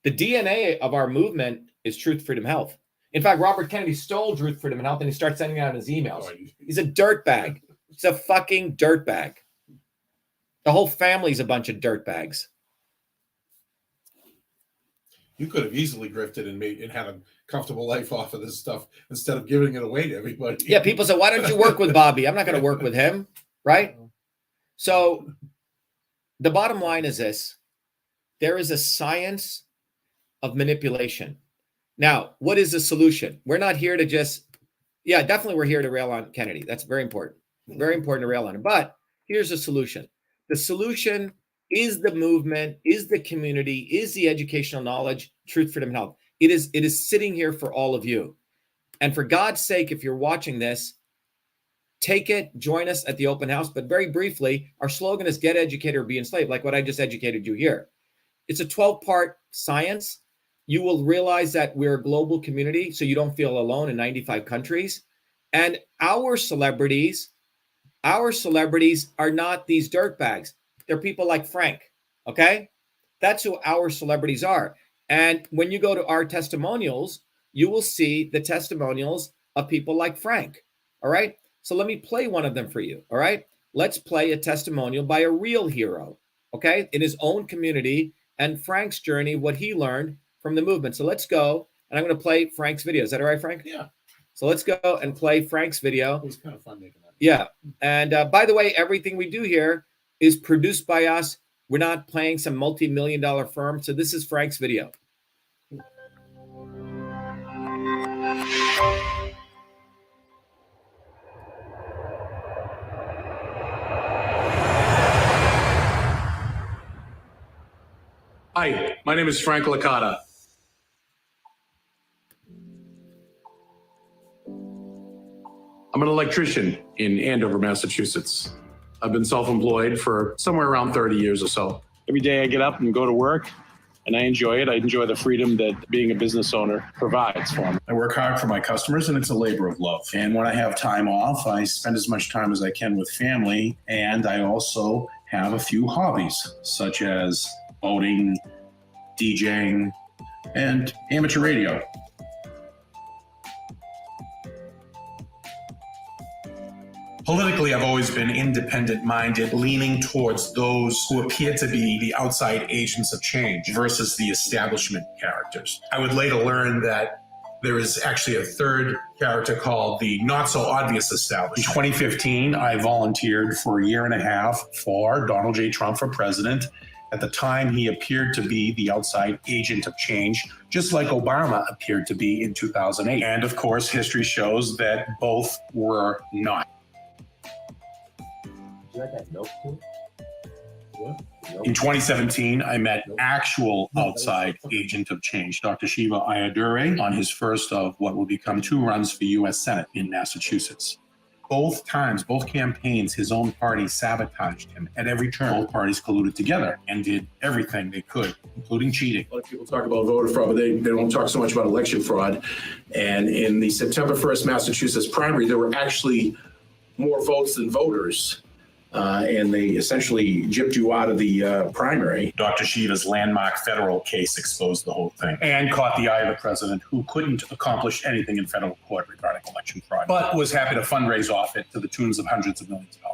The DNA of our movement is truth, freedom, health. In fact, Robert Kennedy stole truth, freedom, and health, and he started sending it out in his emails. He's a dirtbag. He's a fucking dirtbag. The whole family's a bunch of dirtbags. You could have easily grifted and had a comfortable life off of this stuff instead of giving it away to everybody. Yeah, people say, why don't you work with Bobby? I'm not going to work with him, right? So the bottom line is this. There is a science of manipulation. Now, what is the solution? We're not here to just, yeah, definitely we're here to rail on Kennedy. That's very important. Very important to rail on him. But here's the solution. The solution is the movement, is the community, is the educational knowledge, truth, freedom, and health. It is sitting here for all of you. And for God's sake, if you're watching this, take it, join us at the open house. But very briefly, our slogan is get educated or be enslaved, like what I just educated you here. It's a 12-part science. You will realize that we're a global community, so you don't feel alone in 95 countries. And our celebrities are not these dirtbags. They're people like Frank, okay? That's who our celebrities are. And when you go to our testimonials, you will see the testimonials of people like Frank, all right? So let me play one of them for you, all right? Let's play a testimonial by a real hero, okay? In his own community and Frank's journey, what he learned from the movement. So let's go, and I'm going to play Frank's video. Is that all right, Frank? Yeah. So let's go and play Frank's video. It was kind of fun making that. Yeah. And by the way, everything we do here is produced by us. We're not playing some multi-million-dollar firm. So this is Frank's video. Hi, my name is Frank Licata. I'm an electrician in Andover, Massachusetts. I've been self-employed for somewhere around 30 years or so. Every day I get up and go to work, and I enjoy it. I enjoy the freedom that being a business owner provides for me. I work hard for my customers, and it's a labor of love. And when I have time off, I spend as much time as I can with family, and I also have a few hobbies, such as boating, DJing, and amateur radio. Politically, I've always been independent-minded, leaning towards those who appear to be the outside agents of change versus the establishment characters. I would later learn that there is actually a third character called the not-so-obvious establishment. In 2015, I volunteered for a year and a half for Donald J. Trump for president. At the time, he appeared to be the outside agent of change, just like Obama appeared to be in 2008. And of course, history shows that both were not. In 2017, I met actual outside agent of change, Dr. Shiva Ayyadurai, on his first of what will become 2 runs for U.S. Senate in Massachusetts. Both times, both campaigns, his own party sabotaged him at every turn. Both parties colluded together and did everything they could, including cheating. A lot of people talk about voter fraud, but they don't talk so much about election fraud. And in the September 1st Massachusetts primary, there were actually more votes than voters. And they essentially gypped you out of the primary. Dr. Shiva's landmark federal case exposed the whole thing and caught the eye of the president, who couldn't accomplish anything in federal court regarding election fraud, but was happy to fundraise off it to the tunes of hundreds of millions of dollars.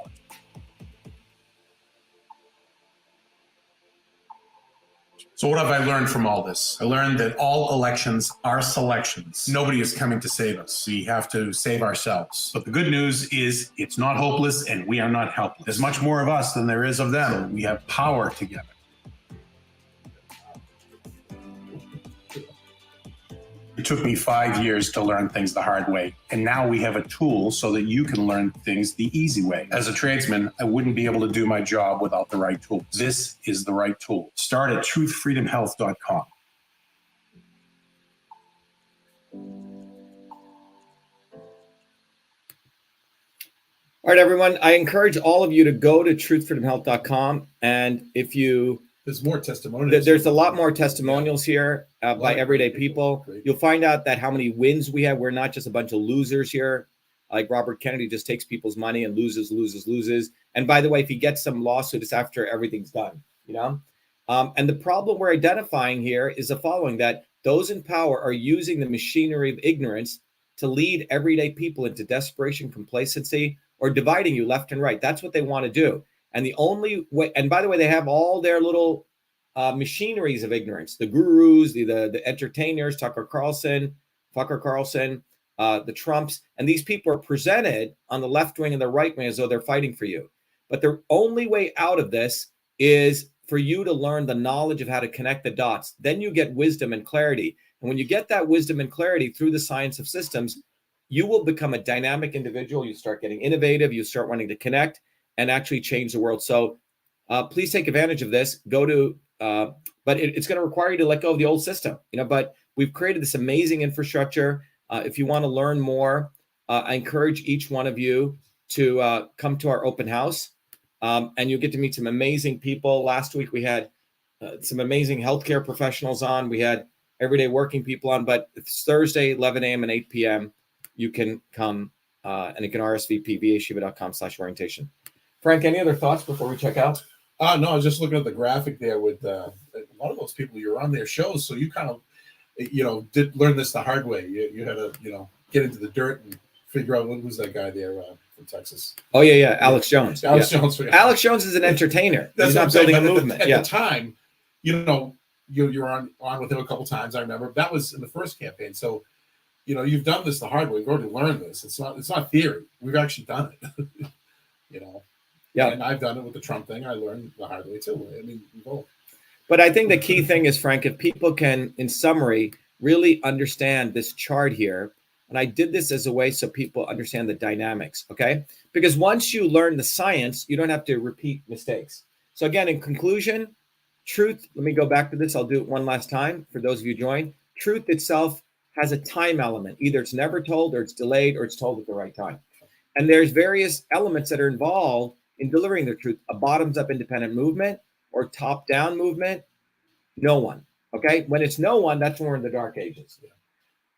So what have I learned from all this? I learned that all elections are selections. Nobody is coming to save us. We have to save ourselves. But the good news is it's not hopeless and we are not helpless. There's much more of us than there is of them. We have power together. It took me 5 years to learn things the hard way. And now we have a tool so that you can learn things the easy way. As a tradesman, I wouldn't be able to do my job without the right tool. This is the right tool. Start at truthfreedomhealth.com. All right, everyone. I encourage all of you to go to truthfreedomhealth.com. And if you, There's more testimonials. there's a lot more testimonials here by everyday people. Great. You'll find out that how many wins we have. We're not just a bunch of losers here. Like Robert Kennedy just takes people's money and loses. And by the way, if he gets some lawsuit, it's after everything's done, you know? And the problem we're identifying here is the following, that those in power are using the machinery of ignorance to lead everyday people into desperation, complacency, or dividing you left and right. That's what they want to do. And the only way, and by the way, they have all their little machineries of ignorance, the gurus, the entertainers, Tucker Carlson, the Trumps, and these people are presented on the left wing and the right wing as though they're fighting for you. But the only way out of this is for you to learn the knowledge of how to connect the dots. Then you get wisdom and clarity. And when you get that wisdom and clarity through the science of systems, you will become a dynamic individual. You start getting innovative. You start wanting to connect and actually change the world. So please take advantage of this. Go to, but it's going to require you to let go of the old system, you know, but we've created this amazing infrastructure. If you want to learn more, I encourage each one of you to come to our open house, and you'll get to meet some amazing people. Last week, we had some amazing healthcare professionals on. We had everyday working people on, but it's Thursday, 11 a.m. and 8 p.m. You can come and you can RSVP via shiva.com/orientation. Frank, any other thoughts before we check out? No, I was just looking at the graphic there with a lot of those people you're on their shows. So you kind of, did learn this the hard way. You had to, get into the dirt and figure out who's that guy there from Texas. Oh, yeah. Alex Jones. Alex Yeah. Jones. Alex Jones is an entertainer. He's not what I'm saying, building a but movement. At Yeah. the time, you were on with him a couple times. I remember that was in the first campaign. So, you've done this the hard way. We've already learned this. It's not theory. We've actually done it. Yeah. And I've done it with the Trump thing. I learned the hard way too. I mean, we both. But I think the key thing is, Frank, if people can, in summary, really understand this chart here, and I did this as a way so people understand the dynamics, okay? Because once you learn the science, you don't have to repeat mistakes. So again, in conclusion, truth, let me go back to this. I'll do it one last time for those of you who joined. Truth itself has a time element. Either it's never told, or it's delayed, or it's told at the right time. And there's various elements that are involved in delivering the truth. A bottoms-up independent movement or top-down movement, no one, okay? When it's no one, that's when we're in the dark ages. Yeah.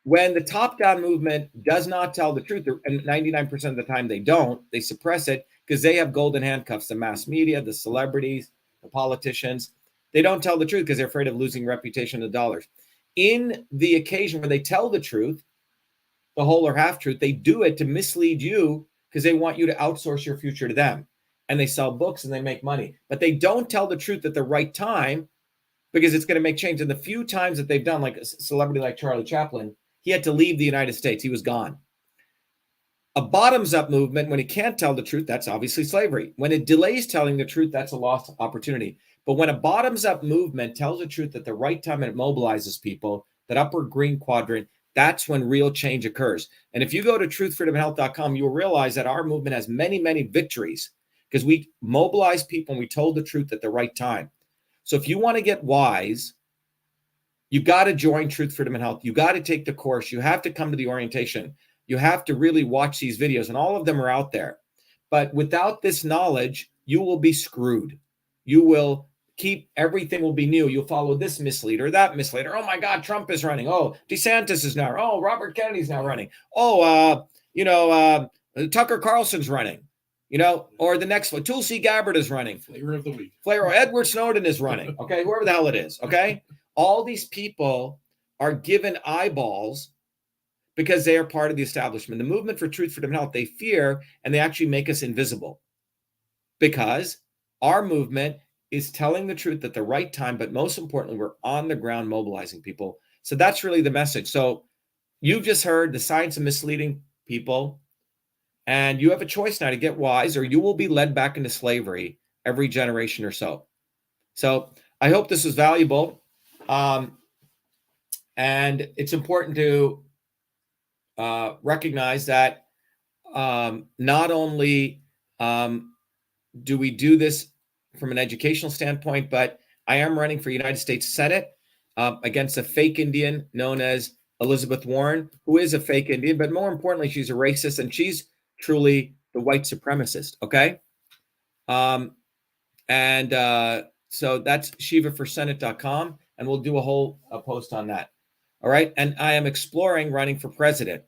When the top-down movement does not tell the truth, and 99% of the time they don't, they suppress it because they have golden handcuffs, the mass media, the celebrities, the politicians. They don't tell the truth because they're afraid of losing reputation and dollars. In the occasion where they tell the truth, the whole or half truth, they do it to mislead you because they want you to outsource your future to them. And they sell books and they make money. But they don't tell the truth at the right time because it's going to make change. And the few times that they've done, like a celebrity like Charlie Chaplin, he had to leave the United States. He was gone. A bottoms-up movement, when it can't tell the truth, that's obviously slavery. When it delays telling the truth, that's a lost opportunity. But when a bottoms-up movement tells the truth at the right time and it mobilizes people, that upper green quadrant, that's when real change occurs. And if you go to truthfreedomhealth.com, you'll realize that our movement has many, many victories because we mobilize people and we told the truth at the right time. So if you want to get wise, you got to join Truth, Freedom, and Health. You got to take the course. You have to come to the orientation. You have to really watch these videos, and all of them are out there. But without this knowledge, you will be screwed. You will everything will be new. You'll follow this misleader, that misleader. Oh my God, Trump is running. Oh, DeSantis is now. Oh, Robert Kennedy's now running. Oh, Tucker Carlson's running. Or the next one, Tulsi Gabbard is running. Flavor of the week. Edward Snowden is running. Okay, whoever the hell it is. Okay, all these people are given eyeballs because they are part of the establishment. The movement for truth, freedom, and health, they fear, and they actually make us invisible because our movement is telling the truth at the right time, but most importantly, we're on the ground mobilizing people. So that's really the message. So you've just heard the science of misleading people, and you have a choice now to get wise, or you will be led back into slavery every generation or so. So I hope this was valuable. And it's important to recognize that not only do we do this from an educational standpoint, but I am running for United States Senate against a fake Indian known as Elizabeth Warren, who is a fake Indian, but more importantly, she's a racist and she's truly the white supremacist. Okay. So that's shivaforsenate.com, and we'll do a whole post on that. All right. And I am exploring running for president.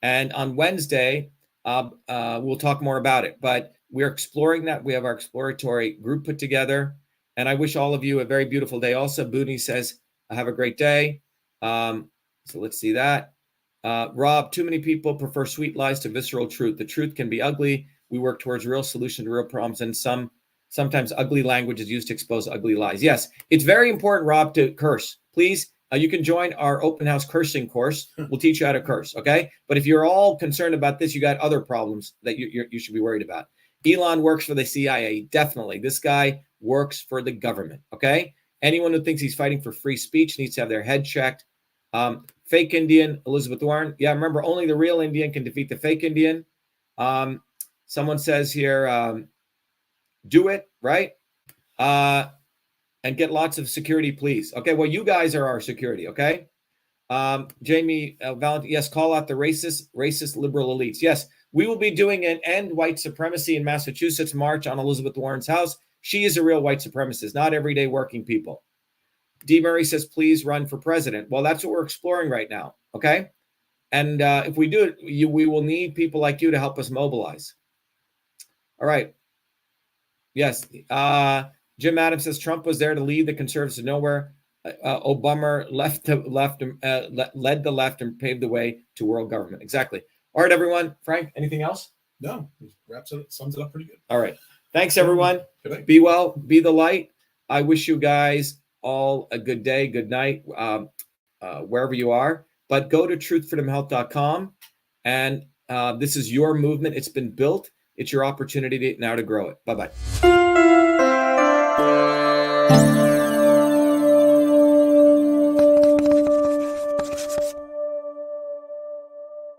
And on Wednesday, we'll talk more about it, but we're exploring that. We have our exploratory group put together, and I wish all of you a very beautiful day. Also, Booney says, have a great day. So let's see that. Rob, too many people prefer sweet lies to visceral truth. The truth can be ugly. We work towards real solution to real problems, and sometimes ugly language is used to expose ugly lies. Yes, it's very important, Rob, to curse. Please, you can join our open house cursing course. We'll teach you how to curse, okay? But if you're all concerned about this, you got other problems that you should be worried about. Elon works for the CIA. Definitely. This guy works for the government, okay? Anyone who thinks he's fighting for free speech needs to have their head checked. Fake Indian, Elizabeth Warren. Yeah, remember, only the real Indian can defeat the fake Indian. Someone says here, do it, right? And get lots of security, please. Okay, well, you guys are our security, okay? Jamie Valentine, yes, call out the racist liberal elites. Yes, we will be doing an End White Supremacy in Massachusetts march on Elizabeth Warren's house. She is a real white supremacist, not everyday working people. D. Murray says, please run for president. Well, that's what we're exploring right now, okay? And if we do it, we will need people like you to help us mobilize. All right. Yes. Jim Adams says, Trump was there to lead the conservatives to nowhere. Obama led the left and paved the way to world government. Exactly. All right, everyone. Frank, anything else? No, sums it up pretty good. All right. Thanks, everyone. Good night. Be well, be the light. I wish you guys all a good day, good night, wherever you are. But go to truthfreedomhealth.com, and this is your movement. It's been built. It's your opportunity now to grow it. Bye-bye.